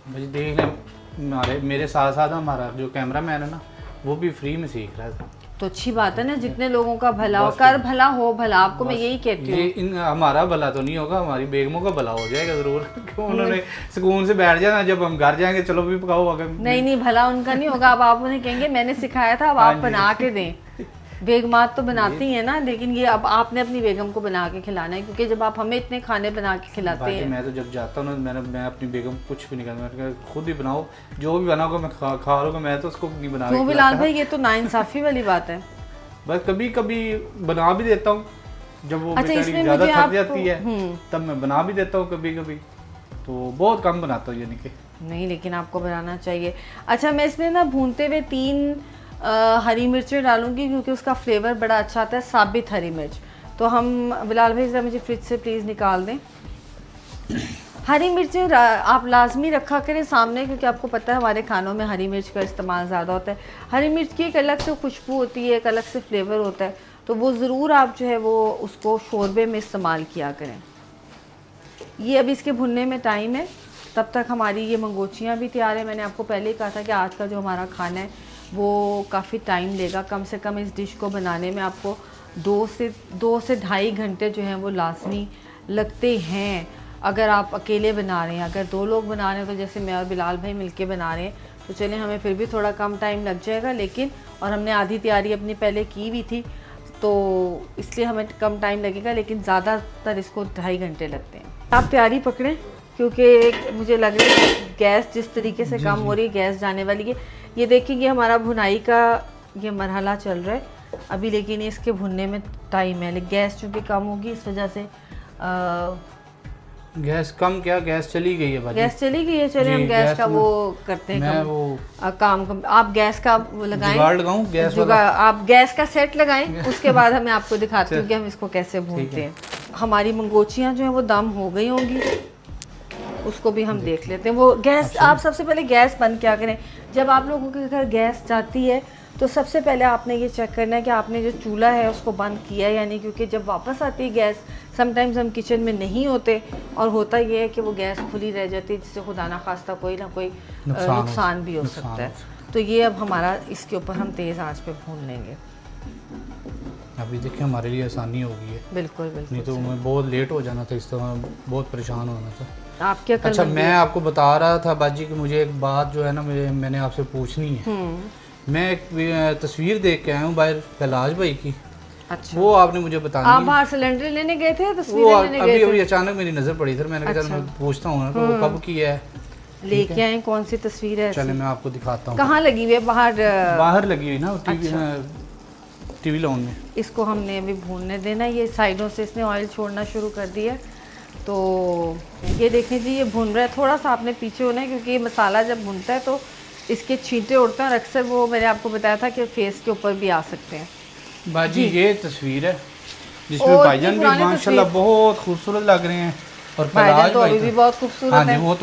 भाई देख लें, मेरे साथ साथ हमारा जो कैमरा मैन है ना, वो भी फ्री में सीख रहा था। तो अच्छी बात है ना, जितने लोगों का भला हो, बस कर भला हो भला, आपको मैं बस यही कहती ये हूँ। हमारा भला तो नहीं होगा, हमारी बेगमों का भला हो जाएगा जरूर। क्यों उन्होंने सुकून से बैठ जाना, जब हम घर जाएंगे चलो भी पकाओ। अगर नहीं नहीं, भला उनका नहीं होगा। अब आप उन्हें कहेंगे मैंने सिखाया था, अब हाँ आप जी। बना के दें। बेगमात तो बनाती हैं ना, लेकिन ये अब आपने अपनी बेगम को बना के खिलाना है, क्योंकि जब आप हमें इतने खाने बना के खिलाते बाकी हैं। मैं तो जब जाता हूँ ना, मैं अपनी बेगम कुछ भी नहीं करता, मैंने कहा खुद ही बनाओ, जो भी बनाओगे मैं खा लूँगा, मैं तो उसको नहीं बना के क्यों बिलाल भाई, ये तो नाइंसाफी वाली बात है। बस कभी कभी बना भी देता हूँ, जब वो अच्छा, बेचारी इसमें ज़्यादा मुझे थक आपको- जाती है तब मैं बना भी देता हूँ कभी कभी, तो बहुत कम बनाता हूँ यानी कि। नहीं, लेकिन आपको बनाना चाहिए। अच्छा, मैं इसमें ना भूनते हुए 3 हरी मिर्चें डालूंगी, क्योंकि उसका फ्लेवर बड़ा अच्छा आता है, साबित हरी मिर्च। तो हम, बिलाल भाई ज़रा मुझे फ्रिज से प्लीज़ निकाल दें। हरी मिर्चें आप लाजमी रखा करें सामने, क्योंकि आपको पता है हमारे खानों में हरी मिर्च का इस्तेमाल ज़्यादा होता है। हरी मिर्च की एक अलग से खुशबू होती है, एक अलग से फ्लेवर होता है, तो वो ज़रूर आप जो है वो उसको शोरबे में इस्तेमाल किया करें। ये अभी इसके भुनने में टाइम है, तब तक हमारी ये मंगोचियाँ भी तैयार है। मैंने आपको पहले ही कहा था कि आज का जो हमारा खाना है वो काफ़ी टाइम लेगा। कम से कम इस डिश को बनाने में आपको 2 से 2.5 घंटे जो हैं वो लाजमी लगते हैं, अगर आप अकेले बना रहे हैं। अगर 2 लोग बना रहे हैं, तो जैसे मैं और बिलाल भाई मिलके बना रहे हैं, तो चलें हमें फिर भी थोड़ा कम टाइम लग जाएगा, लेकिन और हमने आधी तैयारी अपनी पहले की हुई थी, तो इसलिए हमें कम टाइम लगेगा, लेकिन ज़्यादातर इसको 2.5 घंटे लगते हैं। आप तैयारी पकड़ें, क्योंकि मुझे लग रहा है कि गैस जिस तरीके से कम हो रही है, गैस जाने वाली है। ये देखेंगे हमारा भुनाई का ये मरहला चल रहा है अभी, लेकिन इसके भुनने में टाइम है, लेकिन गैस चूँकि कम होगी इस वजह से गैस कम क्या, गैस चली गई है भाजी। गैस चली गई है। चले हम जी, गैस का में- वो करते हैं मैं कम, वो काम कम। आप गैस का वो लगाएं, जुगाड़ लगाऊं गैस वाला। आप गैस का सेट लगाएं, उसके बाद हमें आपको दिखाती हूँ कि हम इसको कैसे भूनते हैं। हमारी मंगोचियाँ जो हैं वो दम हो गई होंगी, उसको भी हम देख लेते हैं। वो गैस, आप सबसे पहले गैस बंद क्या करें। जब आप लोगों के घर गैस जाती है तो सबसे पहले आपने ये चेक करना है कि आपने जो चूल्हा है उसको बंद किया है या नहीं, क्योंकि जब वापस आती है गैस, समटाइम्स हम किचन में नहीं होते और होता ये है कि वो गैस खुली रह जाती है, जिससे खुदा ना खास्ता कोई ना कोई नुकसान भी हो सकता है। तो ये अब हमारा इसके ऊपर हम तेज़ आंच पे भून लेंगे। अभी देखिए हमारे लिए आसानी हो गई है, बिल्कुल बिल्कुल। नहीं तो मैं बहुत लेट हो जाना था, इस तरह बहुत परेशान होना था। आप क्या कर अच्छा, मैं आपको बता रहा था बाजी कि मुझे एक बात जो है ना मैंने आपसे पूछनी है। मैं एक तस्वीर देख के आया हूँ बाहर कैलाश भाई की। अच्छा, वो आपने मुझे बतानी आप है। बाहर सिलेंडर लेने गए थे, वो तस्वीरें लेने गए अभी थे? अचानक मेरी नज़र पड़ी थी, मैंने कहा चल मैं पूछता हूँ ना कि वो कब की है। लेके आए, कौन सी तस्वीर है? चले मैं आपको दिखाता हूँ। कहाँ लगी हुई है? बाहर बाहर लगी हुई ना अच्छा। टीवी लॉन में। इसको हमने अभी भूनने देना। ये साइडों से इसने ऑयल छोड़ना शुरू कर दिया, तो ये देखें जी, ये भून रहा है। थोड़ा सा आपने पीछे होना है, क्योंकि ये मसाला जब भूनता है तो इसके छींटे उड़ते हैं, और अक्सर वो मैंने आपको बताया था कि फेस के ऊपर भी आ सकते हैं। बाजी ये तस्वीर है जिसमें और भाईजान भी पुरानी माशाल्लाह तस्वीर। बहुत खूबसूरत लग रहे हैं, और भाईजान फैलाज तो भाई अभी भी बहुत खूबसूरत हाँ जी, है। वो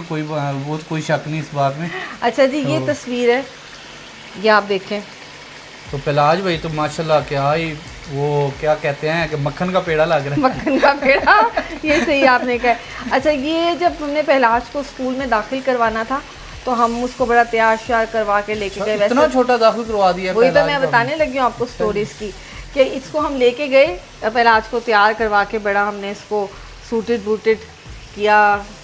तो कोई शक नहीं इस बात में। अच्छा जी, ये तस्वीर है, ये आप देखें। तो फैलाज भाई तो माशाल्लाह क्या ही, वो क्या कहते हैं कि मक्खन का पेड़ा लग रहा है। मक्खन का पेड़ा, ये सही आपने कहा। अच्छा, ये जब हमने पहलाज को स्कूल में दाखिल करवाना था, तो हम उसको बड़ा तैयार श्यार करवा के लेके गए। इतना छोटा दाखिल करवा दिया। वही तो फैलाज मैं को बताने लगी हूँ आपको स्टोरीज की, कि इसको हम लेके गए, पहलाज को तैयार करवा के बड़ा हमने इसको सूटेड बूटेड किया,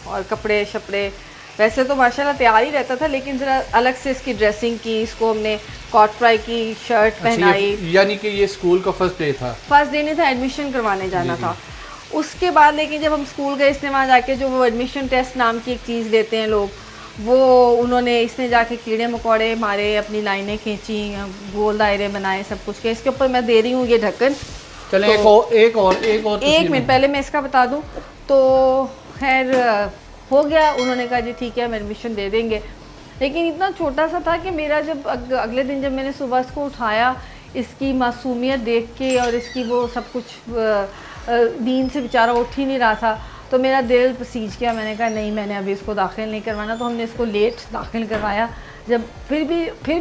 और कपड़े शपड़े, वैसे तो माशाल्लाह तैयार ही रहता था, लेकिन ज़रा अलग से इसकी ड्रेसिंग की, इसको हमने कॉट फ्राई की शर्ट पहनाई। यानी कि ये स्कूल का फर्स्ट डे था। फर्स्ट डे नहीं था, एडमिशन करवाने जाना था। उसके बाद लेकिन जब हम स्कूल गए, इसने वहाँ जाके जो वो एडमिशन टेस्ट नाम की एक चीज़ लेते हैं लोग, वो उन्होंने, इसने जाके कीड़े मकोड़े मारे, अपनी लाइनें खींची, गोल दायरे बनाए, सब कुछ के। इसके ऊपर मैं दे रही हूँ ये ढक्कन। चलें तो एक और एक मिनट पहले मैं इसका बता दूँ, तो खैर हो गया, उन्होंने कहा जी ठीक है हम एडमिशन दे देंगे। लेकिन इतना छोटा सा था कि मेरा जब अगले दिन जब मैंने सुबह इसको उठाया, इसकी मासूमियत देख के और इसकी वो सब कुछ नींद से बेचारा उठ ही नहीं रहा था, तो मेरा दिल पसीज गया। मैंने कहा नहीं, मैंने अभी इसको दाखिल नहीं करवाना। तो हमने इसको लेट दाखिल करवाया। जब फिर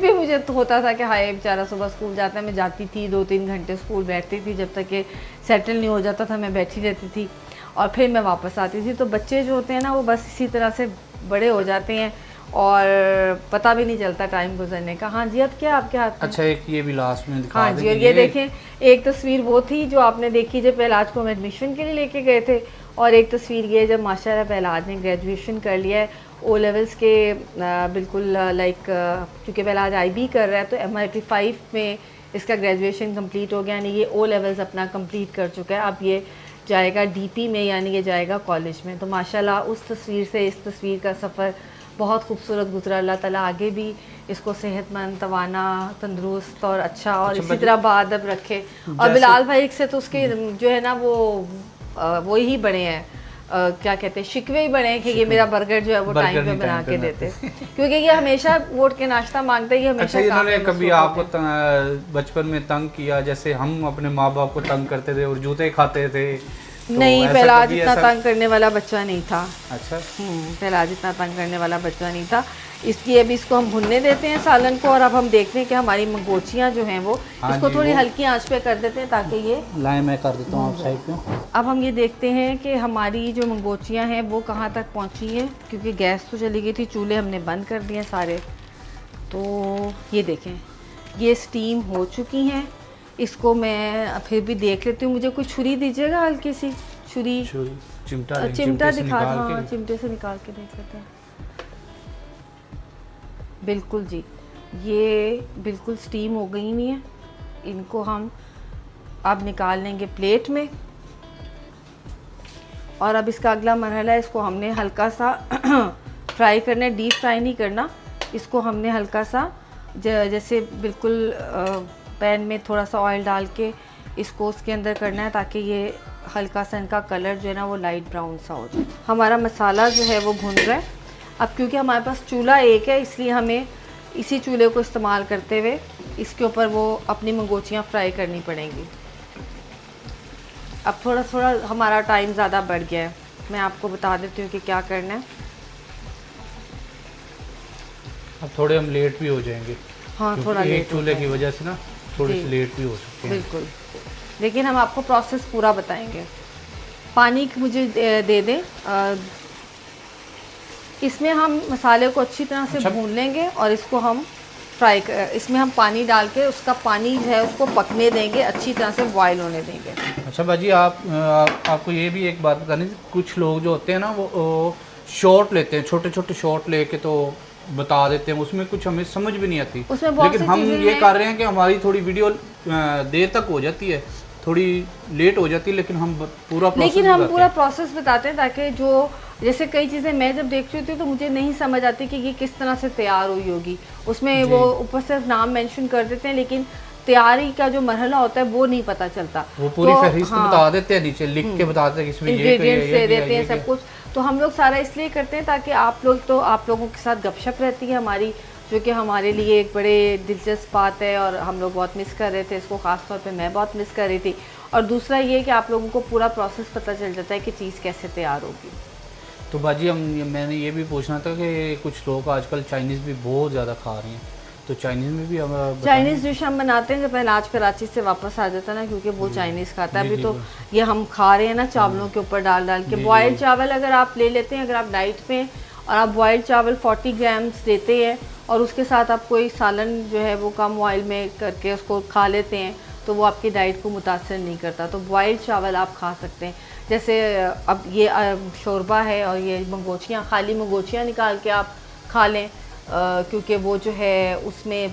भी मुझे तो होता था कि हाय बेचारा सुबह स्कूल जाता है। मैं जाती थी 2-3 घंटे स्कूल बैठती थी, जब तक कि सेटल नहीं हो जाता था मैं बैठी रहती थी और फिर मैं वापस आती थी। तो बच्चे जो होते हैं ना वो बस इसी तरह से बड़े हो जाते हैं और पता भी नहीं चलता टाइम गुजरने का। हाँ जी, अब क्या आपके हाथ में? अच्छा, एक ये भी लास्ट में दिखा हाँ जी, और ये देखें, एक तस्वीर वो थी जो आपने देखी जब पहलाज को हम एडमिशन के लिए लेके गए थे, और एक तस्वीर ये जब माशाल्लाह पहलाज ने ग्रेजुएशन कर लिया है ओ लेवल्स के बिल्कुल लाइक, क्योंकि पहलाज IB कर रहा है तो MIP 5 में इसका ग्रेजुएशन कंप्लीट हो गया, यानी ये ओ लेवल्स अपना कंप्लीट कर चुका है। अब ये जाएगा DP में, यानी ये जाएगा कॉलेज में। तो माशाल्लाह उस तस्वीर से इस तस्वीर का सफ़र बहुत खूबसूरत गुजरा। अल्लाह ताला आगे भी इसको सेहतमंद, तवाना, तंदुरुस्त और अच्छा और इसी तरह बाअदब रखे। और बिलाल भाई से तो उसके जो है ना वो ही बड़े हैं, क्या कहते हैं, शिकवे ही बड़े हैं कि ये मेरा बर्गर जो है वो टाइम पे बना के देते, क्योंकि ये हमेशा वोट के नाश्ता मांगते हैं। अच्छा, इन्होंने कभी आपको बचपन में तंग किया जैसे हम अपने माँ बाप को तंग करते थे और जूते खाते थे? तो नहीं, पहलाज इतना तंग करने वाला बच्चा नहीं था। अच्छा, पहलाज इतना तंग करने वाला बच्चा नहीं था। इसलिए अभी इसको हम भुनने देते हैं सालन को, और अब हम देखते हैं कि हमारी मंगोचियाँ जो हैं वो इसको थोड़ी हल्की आंच पे कर देते हैं ताकि ये लाए। मैं कर देता हूँ आप साइड पे। अब हम ये देखते हैं कि हमारी जो मंगोचियाँ हैं वो कहाँ तक पहुँची हैं, क्योंकि गैस तो चली गई थी, चूल्हे हमने बंद कर दिए सारे। तो ये देखें, ये स्टीम हो चुकी हैं। इसको मैं फिर भी देख लेती हूँ, मुझे कोई छुरी दीजिएगा, हल्की सी छुरी, चिमटा दिखा, हाँ चिमटे से निकाल के देख लेते हैं। बिल्कुल जी, ये बिल्कुल स्टीम हो गई नहीं है। इनको हम अब निकाल लेंगे प्लेट में, और अब इसका अगला मरहला है, इसको हमने हल्का सा फ्राई करना है, डीप फ्राई नहीं करना। इसको हमने हल्का सा जैसे बिल्कुल पैन में थोड़ा सा ऑयल डाल के इसको उसके अंदर करना है ताकि ये हल्का सा इनका कलर जो है ना वो लाइट ब्राउन सा हो जाए। हमारा मसाला जो है वो भुन रहा है। अब क्योंकि हमारे पास चूल्हा एक है, इसलिए हमें इसी चूल्हे को इस्तेमाल करते हुए इसके ऊपर वो अपनी मंगोचियाँ फ्राई करनी पड़ेंगी। अब थोड़ा थोड़ा हमारा टाइम ज़्यादा बढ़ गया है, मैं आपको बता देती हूँ कि क्या करना है। अब थोड़े हम लेट भी हो जाएंगे। हाँ, थोड़ा लेट चूल्हे की वजह से ना थोड़ी सी लेट भी हो सकते हैं। बिल्कुल, लेकिन हम आपको प्रोसेस पूरा बताएंगे। पानी मुझे दे दें। इसमें हम मसाले को अच्छी तरह से भून लेंगे और इसको हम इसमें हम पानी डाल के उसका पानी जो है उसको पकने देंगे, अच्छी तरह से बॉयल होने देंगे। अच्छा बाजी, आपको ये भी एक बात बतानी थी, कुछ लोग जो होते हैं ना वो शॉर्ट लेते हैं, छोटे छोटे शॉर्ट लेके तो बता देते हैं, उसमें कुछ हमें समझ भी नहीं आती। लेकिन हम ये कर रहे हैं कि हमारी थोड़ी वीडियो देर तक हो जाती है, थोड़ी लेट हो जाती है, लेकिन हम पूरा प्रोसेस बताते हैं ताकि जो जैसे कई चीज़ें मैं जब देखती होती हूँ तो मुझे नहीं समझ आती कि ये किस तरह से तैयार हुई होगी। उसमें वो ऊपर सिर्फ नाम मेंशन कर देते हैं, लेकिन तैयारी का जो मरहला होता है वो नहीं पता चलता। वो पूरी फहरिस्त बता देते हैं, नीचे लिख के बताते हैं इसमें इंग्रेडिएंट्स दे देते हैं सब कुछ। तो हम लोग सारा इसलिए करते हैं ताकि आप लोगों के साथ गपशप रहती है हमारी, जो कि हमारे लिए एक बड़े दिलचस्प बात है और हम लोग बहुत मिस कर रहे थे इसको, ख़ास तौर पे मैं बहुत मिस कर रही थी। और दूसरा ये कि आप लोगों को पूरा प्रोसेस पता चल जाता है कि चीज़ कैसे तैयार होगी। तो बाजी मैंने ये भी पूछना था कि कुछ लोग आजकल चाइनीज़ भी बहुत ज़्यादा खा रहे हैं, तो चाइनीज़ में भी हम चाइनीज़ डिश हम बनाते हैं जब पहलाज कराची से वापस आ जाता है ना, क्योंकि वो चाइनीज़ खाता है। अभी तो ये हम खा रहे हैं ना चावलों के ऊपर डाल के। बॉयल्ड चावल अगर आप ले लेते हैं, अगर आप डाइट में और आप बॉयल्ड चावल 40 ग्राम्स देते हैं और उसके साथ आप कोई सालन जो है वो कम ऑयल में करके उसको खा लेते हैं तो वो आपकी डाइट को मुतासर नहीं करता। तो बॉयल्ड चावल आप खा सकते हैं। जैसे अब ये शोरबा है और ये मंगोचियाँ, खाली मंगोचियाँ निकाल के आप खा लें, क्योंकि वो जो है उसमें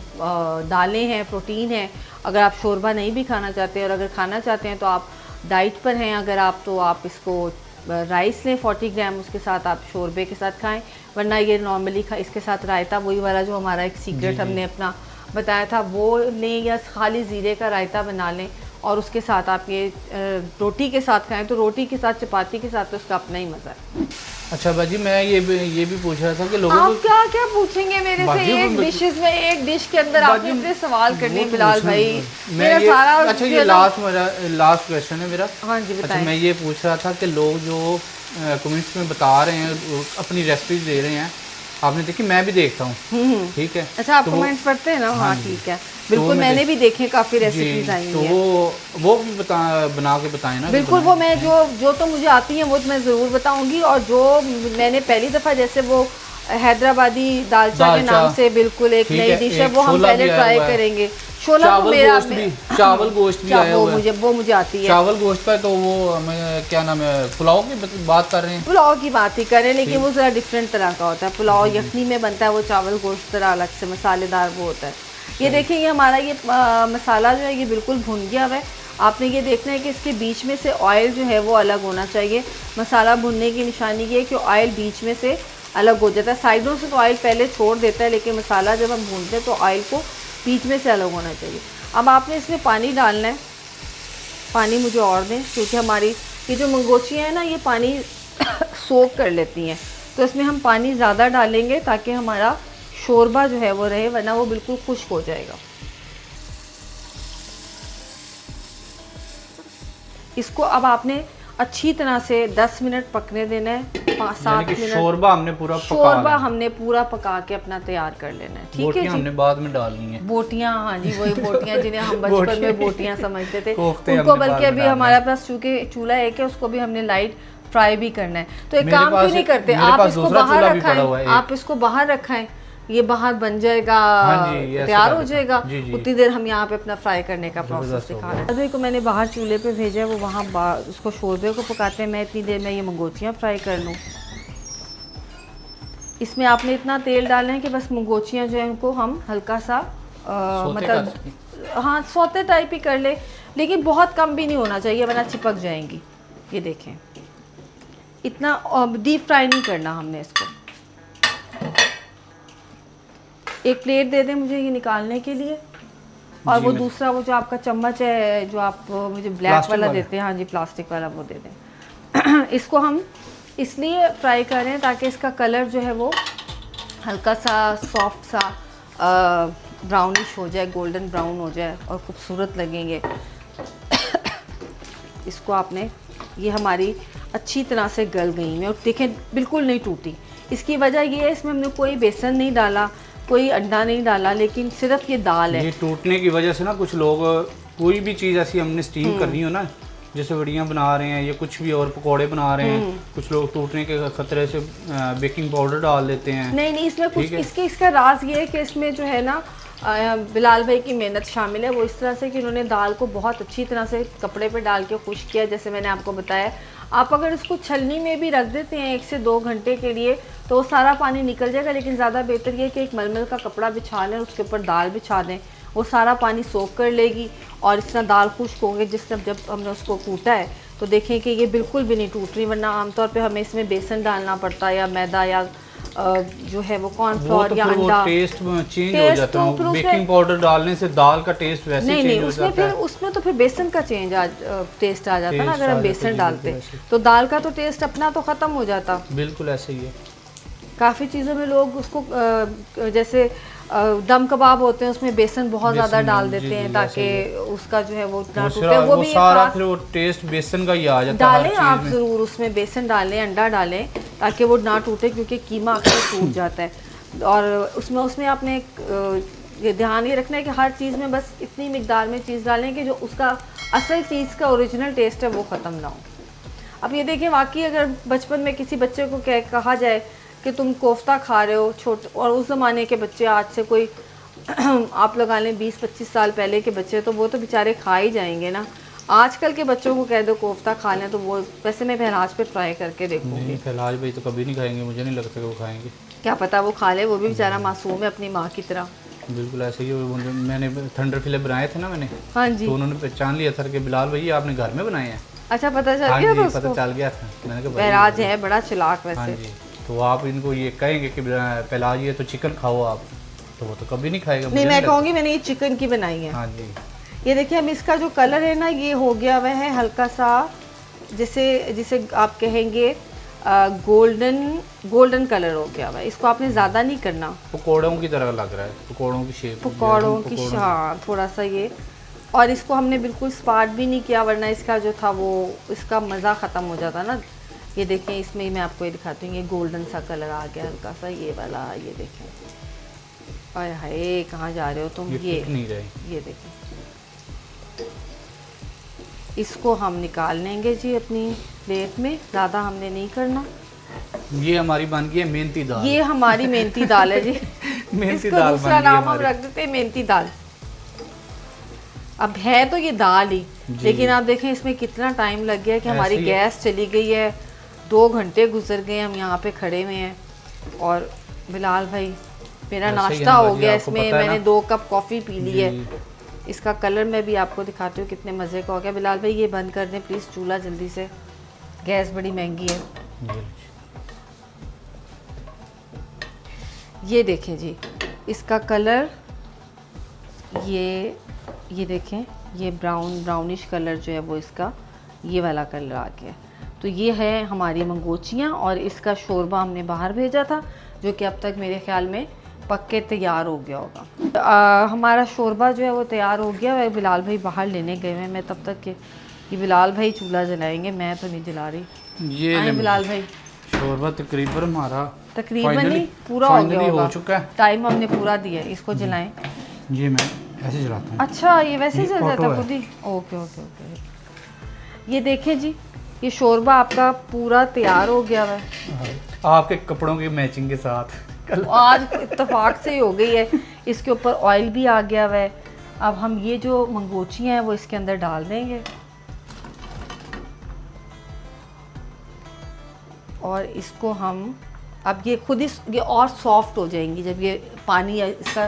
दालें हैं, प्रोटीन है। अगर आप शोरबा नहीं भी खाना चाहते और अगर खाना चाहते हैं तो आप डाइट पर हैं अगर आप, तो आप इसको राइस लें 40 ग्राम, उसके साथ आप शोरबे के साथ खाएं, वरना ये नॉर्मली इसके साथ रायता, वही वाला जो हमारा एक सीक्रेट हमने अपना बताया था वो लें, या खाली ज़ीरे का रायता बना लें और उसके साथ आप ये रोटी के साथ खाएं तो रोटी के साथ, चपाती के साथ तो उसका अपना ही मज़ा है। अच्छा बाजी, मैं ये भी पूछ रहा था कि लोगों आप को क्या क्या पूछेंगे मेरे से? एक डिशेस में, एक डिश के अंदर आपने इतने सवाल करने बिलाल भाई, मेरा सारा। अच्छा ये लास्ट क्वेश्चन है मेरा। हाँ जी अच्छा बताएं। मैं ये पूछ रहा था कि लोग जो कमेंट्स में बता रहे हैं, अपनी रेसिपीज दे रहे हैं, आपने देखी, मैं भी देखता हूँ, ठीक है। अच्छा आप तो कमेंट्स पढ़ते हैं ना? हाँ हाँ ठीक है, तो बिल्कुल मैंने भी देखे, काफ़ी जी, रेसिपीज आई तो हैं। वो भी बना के बताएं ना। बिल्कुल, वो मैं जो तो मुझे आती है वो तो मैं ज़रूर बताऊंगी, और जो मैंने पहली दफ़ा, जैसे वो हैदराबादी दालचा के नाम से बिल्कुल एक नई डिश है, वो हम पहले ट्राई करेंगे। छोला तो मेरा, चावल गोश्त भी आया हुआ है, वो मुझे आती है। चावल गोश्त का तो वो क्या नाम है, पुलाव की बात कर रहे हैं। पुलाव की बात ही करें, लेकिन वो ज़रा डिफरेंट तरह का होता है। पुलाव यखनी में बनता है, वो चावल गोश्त तरह अलग से मसालेदार वो होता है। ये देखिए, ये हमारा ये मसाला जो है ये बिल्कुल भुन गया हुआ है। आपने ये देखना है कि इसके बीच में से ऑयल जो है वो अलग होना चाहिए। मसाला भुनने की निशानी ये है कि ऑयल बीच में से अलग हो जाता है। साइडों से तो ऑयल पहले छोड़ देता है, लेकिन मसाला जब हम भूनते हैं तो ऑयल को बीच में से अलग होना चाहिए। अब आपने इसमें पानी डालना है, पानी मुझे और दें, क्योंकि हमारी ये जो मंगोचियाँ हैं ना, ये पानी सोख कर लेती हैं, तो इसमें हम पानी ज़्यादा डालेंगे ताकि हमारा शोरबा जो है वो रहे, वरना वो बिल्कुल खुश्क हो जाएगा। इसको अब आपने अच्छी तरह से 10 मिनट पकने देना है, 5-7 मिनट। शोरबा हमने पूरा पका के अपना तैयार कर लेना है, ठीक है जी। हमने बाद में डालनी है बोटियाँ, हाँ जी वही बोटियाँ जिन्हें हम बचपन में बोटियाँ समझते थे, उनको बल्कि अभी हमारे पास चूँकि चूल्हा एक है, उसको भी हमने लाइट फ्राई भी करना है। तो एक काम क्यों नहीं करते, आप इसको बाहर रखाएं, आप इसको बाहर रखाएं, ये बाहर बन जाएगा, तैयार हो जाएगा। उतनी देर हम यहाँ पे अपना फ्राई करने का प्रोसेस सिखा रहे हैं। अभी को मैंने बाहर चूल्हे पे भेजा है, वो वहाँ उसको शोरबे को पकाते हैं। मैं इतनी देर में ये मंगोचियाँ फ्राई कर लूँ। इसमें आपने इतना तेल डालना है कि बस मंगोचियाँ जो है उनको हम हल्का सा मतलब हाँ सौते टाइप ही कर ले, लेकिन बहुत कम भी नहीं होना चाहिए वरना चिपक जाएंगी। ये देखें, इतना डीप फ्राई नहीं करना हमने इसको। एक प्लेट दे दें मुझे ये निकालने के लिए, और वो दूसरा वो जो आपका चम्मच है जो आप मुझे ब्लैक वाला देते हैं, हाँ जी प्लास्टिक वाला, वो दे दें। इसको हम इसलिए फ्राई कर रहे हैं ताकि इसका कलर जो है वो हल्का सा सॉफ्ट सा ब्राउनिश हो जाए, गोल्डन ब्राउन हो जाए और खूबसूरत लगेंगे। इसको आपने, ये हमारी अच्छी तरह से गल गई हैं और देखें बिल्कुल नहीं टूटी। इसकी वजह ये है इसमें हमने कोई बेसन नहीं डाला, कोई अंडा नहीं डाला, लेकिन सिर्फ ये दाल है। ये टूटने की वजह से ना कुछ लोग, कोई भी चीज़ ऐसी हमने स्टीम करनी हो ना, जैसे वड़ियाँ बना रहे हैं या कुछ भी और पकोड़े बना रहे हैं, कुछ लोग टूटने के खतरे से बेकिंग पाउडर डाल देते हैं। नहीं इसमें कुछ इसका राज ये है कि इसमें जो है ना बिलाल भाई की मेहनत शामिल है। वो इस तरह से कि उन्होंने दाल को बहुत अच्छी तरह से कपड़े पे डाल के खुश्क किया, जैसे मैंने आपको बताया। आप अगर इसको छलनी में भी रख देते हैं 1 से 2 घंटे के लिए तो सारा पानी निकल जाएगा, लेकिन ज़्यादा बेहतर ये कि एक मलमल का कपड़ा बिछा लें, उसके ऊपर दाल बिछा दें, वो सारा पानी सोख कर लेगी और इस तरह दाल खुश्क होंगे। जिस तरह जब हमने उसको कूटा है तो देखें कि ये बिल्कुल भी नहीं टूट रही, वरना आमतौर पे हमें इसमें बेसन डालना पड़ता है या मैदा या जो है वो कॉर्नफ्लोर या अंडा। टेस्ट चेंज हो जाता है, बेकिंग पाउडर डालने से दाल का टेस्ट वैसे चेंज हो जाता है। उसमें तो फिर बेसन का टेस्ट आ जाता है ना, अगर हम बेसन डालते तो दाल का तो टेस्ट अपना तो ख़त्म हो जाता। बिल्कुल ऐसे ही है। काफ़ी चीज़ों में लोग उसको जैसे दम कबाब होते हैं उसमें बेसन बहुत ज़्यादा डाल देते हैं ताकि उसका जो है वो ना टूटे। वो भी सारा फिर वो टेस्ट बेसन का ही आ जाता है। डालें आप ज़रूर उसमें बेसन डालें, अंडा डालें ताकि वो ना टूटे, क्योंकि कीमा अक्सर टूट जाता है। और उसमें आपने ये ध्यान ये रखना है कि हर चीज़ में बस इतनी मिकदार में चीज़ डालें कि जो उसका असल चीज़ का ओरिजिनल टेस्ट है वो ख़त्म ना हो। अब ये देखें, वाकई अगर बचपन में किसी बच्चे को कहा जाए कि तुम कोफ्ता खा रहे हो छोटे, और उस ज़माने के बच्चे आज से कोई आप लगा लें 20-25 साल पहले के बच्चे, तो वो तो बेचारे खा ही जाएंगे ना। आजकल के बच्चों को कह दो कोफ्ता खा लें तो वो, वैसे मैं फहराज पे ट्राई करके देखूंगी। फहराज भाई तो कभी नहीं खाएंगे, मुझे नहीं लगता कि वो खाएंगे। क्या पता वो खा ले, वो भी बेचारा मासूम है अपनी माँ की तरह। बिल्कुल ऐसे ही। मैंने थंडर फिले बनाए थे ना मैंने, हाँ जी, तो उन्होंने पहचान लिया था कि बिलाल भाई आपने घर में बनाए हैं। अच्छा पता चल गया था उसको? पता चल गया था। मैंने कहा फहराज है बड़ा चालाक वैसे। हाँ जी, तो आप इनको ये कहेंगे कि पहलाज ये तो चिकन खाओ आप, तो वो तो कभी नहीं खाएगा। नहीं, मैं कहूँगी मैंने ये चिकन की बनाई है। हाँ जी, ये देखिए अब इसका जो कलर है ना ये हो गया हुआ है हल्का सा, जिसे आप कहेंगे गोल्डन कलर हो गया हुआ है। इसको आपने ज़्यादा नहीं करना, पकौड़ों की तरह लग रहा है, पकौड़ों की शेप, पकौड़ों की, हाँ थोड़ा सा ये। और इसको हमने बिल्कुल स्पार्ट भी नहीं किया, वरना इसका जो था वो इसका मज़ा ख़त्म हो जाता ना। ये देखें इसमें मैं आपको ये दिखाती हूँ, ये गोल्डन सा कलर आ गया हल्का सा, ये वाला, ये देखें। अरे हाय कहाँ जा रहे हो तुम, ये नहीं रहे। ये देखें, इसको हम निकाल लेंगे जी अपनी प्लेट में, ज़्यादा हमने नहीं करना। ये हमारी बन गई है मेहनती दाल। ये हमारी मेहनती दाल है जी। मेहनती इसको दाल दूसरा नाम हम रख देते हैं मेहनती दाल। अब है तो ये दाल ही, लेकिन आप देखें इसमें कितना टाइम लग गया कि हमारी गैस चली गई है, 2 घंटे गुजर गए, हम यहाँ पे खड़े हुए हैं। और बिलाल भाई मेरा नाश्ता हो गया, इसमें मैंने 2 कप कॉफ़ी पी ली है। इसका कलर मैं भी आपको दिखाती हूँ कितने मज़े का हो गया। बिलाल भाई ये बंद कर दें प्लीज़ चूल्हा जल्दी से, गैस बड़ी महंगी है। ये देखें जी इसका कलर, ये देखें, ये ब्राउनिश कलर जो है वो इसका ये वाला कलर आ गया। तो ये है हमारी मंगोचियाँ, और इसका शोरबा हमने बाहर भेजा था जो कि अब तक मेरे ख्याल में पक के तैयार हो गया होगा। हमारा शोरबा जो है वो तैयार हो गया है। बिलाल भाई बाहर लेने गए हैं, मैं तब तक के ये बिलाल भाई चूल्हा जलाएंगे, मैं तो नहीं जला रही। ये बिलाल भाई शोरबा तकरीबन हमारा तकरीबन ही पूरा हो गया होगा, हो चुका है, टाइम हमने पूरा दिया है। इसको जलाएं। ये मैं ऐसे जलाता हूँ। अच्छा ये वैसे ही जल जाता खुद ही, ओके ओके ओके। ये देखें जी ये शोरबा आपका पूरा तैयार हो गया है आपके कपड़ों की मैचिंग के साथ। आज इत्तेफाक से ही हो गई है। इसके ऊपर ऑयल भी आ गया हुआ है। अब हम ये जो मंगोचियाँ हैं वो इसके अंदर डाल देंगे, और इसको हम अब ये खुद ही ये और सॉफ्ट हो जाएंगी जब ये पानी इसका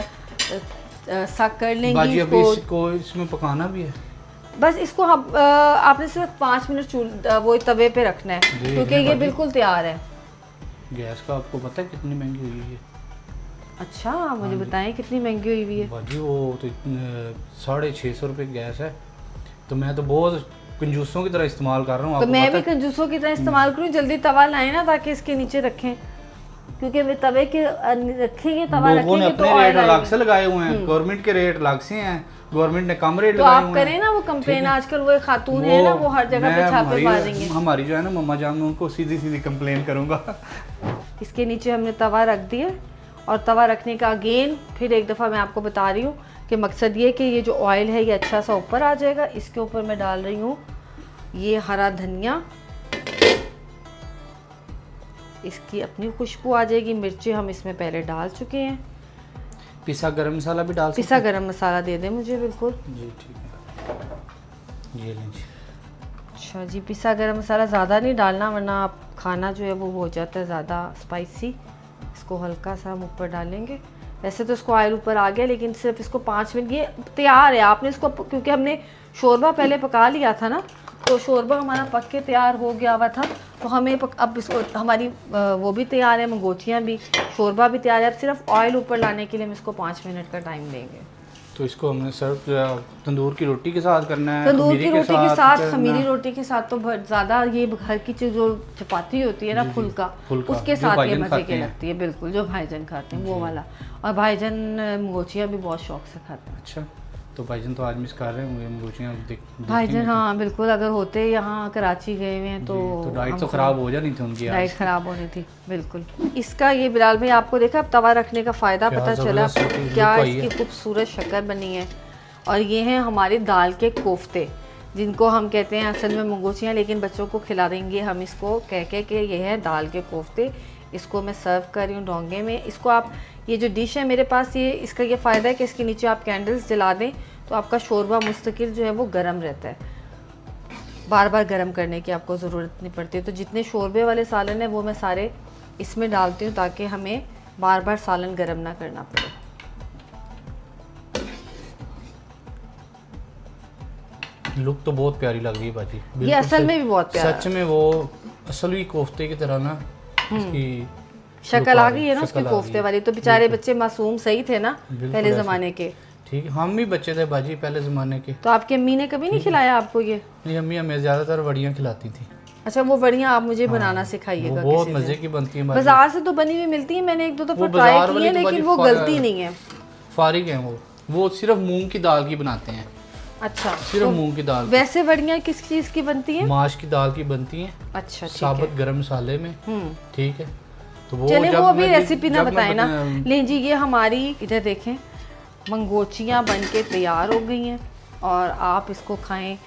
सक कर लेंगी। बाजी अभी इसको इसमें पकाना भी है, बस इसको हम आपने सिर्फ 5 मिनट वो तवे पे रखना है, क्योंकि ये बिल्कुल तैयार है। गैस का आपको पता है कितनी महंगी हुई है? अच्छा मुझे बताएं कितनी महंगी हुई हुई है? बाजी वो तो 650 रुपये गैस है, तो मैं तो बहुत कंजूसों की तरह इस्तेमाल कर रहा हूँ। तो मैं भी कंजूसों की तरह इस्तेमाल करूँ, जल्दी तवा लाएं ना ताकि इसके नीचे रखें, क्योंकि वे तवे के रखेंगे, तवा लोगों ने रखेंगे अपने तो रेट अलग से लगाए हुए हैं, गवर्नमेंट के रेट अलग से हैं, गवर्नमेंट ने कम रेट तो लगाए आप हुए करें ना वो कंप्लेन। आजकल वो खातून है ना वो हर जगह पे छापे मारेंगे। हमारी जो है ना मम्मा जान, उनको सीधी सीधी कंप्लेन करूंगा। इसके नीचे हमने तवा रख दिया, और तवा रखने का अगेन फिर एक दफ़ा मैं आपको बता रही हूँ कि मकसद ये कि ये जो ऑयल है ये अच्छा सा ऊपर आ जाएगा। इसके ऊपर मैं डाल रही हूँ ये हरा धनिया, इसकी अपनी खुशबू आ जाएगी। मिर्ची हम इसमें पहले डाल चुके हैं। पिसा गरम मसाला भी डाल सकते पिसा गरम मसाला दे दें मुझे, बिल्कुल जी ठीक है, ये लें जी। अच्छा जी, पिसा गरम मसाला ज़्यादा नहीं डालना वरना आप खाना जो है वो हो जाता है ज़्यादा स्पाइसी। इसको हल्का सा हम ऊपर डालेंगे। वैसे तो इसको ऑयल ऊपर आ गया, लेकिन सिर्फ इसको 5 मिनट, ये तैयार है। आपने इसको क्योंकि हमने शोरबा पहले पका लिया था ना, तो शोरबा हमारा पक के तैयार हो गया हुआ था, तो हमें अब इसको हमारी वो भी तैयार है, मंगोचियाँ भी, शोरबा भी तैयार है। अब सिर्फ ऑयल ऊपर लाने के लिए हम इसको 5 मिनट का टाइम देंगे। तो इसको हमने सर्व तंदूर की रोटी के साथ करना है, तंदूर की रोटी के साथ, करना खमीरी रोटी के साथ तो बहुत ज़्यादा, ये घर की चीज़ जो चपाती होती है ना फुल्का, उसके साथ ये मज़े की लगती है, बिल्कुल जो भाईजान खाते हैं वो वाला। और भाईजान मंगोचियाँ भी बहुत शौक से खाते हैं। अच्छा, तो भाईजान तो आज मिस कर रहे होंगे मंगोचियाँ भाईजान? हाँ बिल्कुल, अगर होते यहाँ कराची गए हुए हैं तो डाइट तो ख़राब हो जानी थी उनकी, डाइट ख़राब होनी थी बिल्कुल। इसका ये बिलाल भाई आपको देखा अब तवा रखने का फ़ायदा पता चला, क्या इसकी खूबसूरत शक्ल बनी है। और ये हैं हमारी दाल के कोफ्ते, जिनको हम कहते हैं असल में मंगोचियाँ, लेकिन बच्चों को खिला देंगे हम इसको कह के ये है दाल के कोफ्ते। इसको मैं सर्व कर रही हूँ डोंगे में। इसको आप, ये जो डिश है मेरे पास, ये इसका ये फ़ायदा है कि इसके नीचे आप कैंडल्स जला दें तो आपका शोरबा मुस्तकिल जो है वो गर्म रहता है, बार बार गर्म करने की आपको ज़रूरत नहीं पड़ती। तो जितने शोरबे वाले सालन है वो मैं सारे इसमें डालती हूँ ताकि हमें बार बार सालन गर्म ना करना पड़े। लुक तो बहुत प्यारी लग रही है बाजी, ये असल में भी बहुत प्यारा, सच में वो असली कोफ्ते की तरह ना इसकी शक्ल आ गई है ना उसकी कोफ्ते वाली। तो बेचारे बच्चे मासूम सही थे ना पहले ज़माने के, ठीक है, हम ही बच्चे थे बाजी पहले ज़माने के। तो आपकी अम्मी ने कभी नहीं खिलाया आपको ये? नहीं, अम्मी हमें ज़्यादातर वड़ियाँ खिलाती थी। अच्छा, वो बढ़िया आप मुझे बनाना वो सिखाइएगा बहुत किसी मज़े दिन। की बनती है बाजी। बाजार से तो बनी हुई मिलती है, मैंने एक दो दफा वो ट्राई बाजार की वाली है तो लेकिन बाजी वो फा- गलती नहीं है। फारिग हैं वो सिर्फ मूंग की दाल की बनाते हैं, अच्छा, सिर्फ तो मूंग की दाल की। वैसे बढ़िया किस चीज़ की बनती है? माश की दाल की बनती हैं, अच्छा, ठीक है। साबुत गरम मसाले में। ठीक है, तो वो चलिए, जब वो अभी मैं- रेसिपी ना जब मैं बताए ना। बता- ले जी, ये हमारी इधर देखें, मंगोचियाँ बन के तैयार हो गई हैं और आप इसको खाएं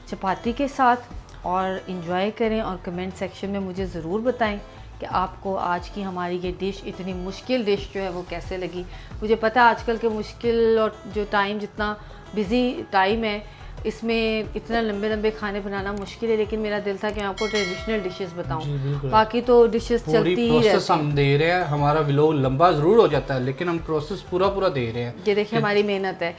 चपाती के साथ और इन्जॉय करें और कमेंट सेक्शन में मुझे ज़रूर बताएं कि आपको आज की हमारी ये डिश, इतनी मुश्किल डिश जो है वो कैसे लगी। मुझे पता है आजकल के मुश्किल और जो टाइम, जितना बिज़ी टाइम है, इसमें इतना लंबे लंबे खाने बनाना मुश्किल है, लेकिन मेरा दिल था कि मैं आपको ट्रेडिशनल डिशेस जी, बताऊं। बिल्कुल। बाकी तो डिशेस पूरी चलती ही प्रोसेस रहती हम दे रहे हैं, हमारा व्लॉग लंबा ज़रूर हो जाता है लेकिन हम प्रोसेस पूरा दे रहे हैं। ये देखिए हमारी मेहनत है।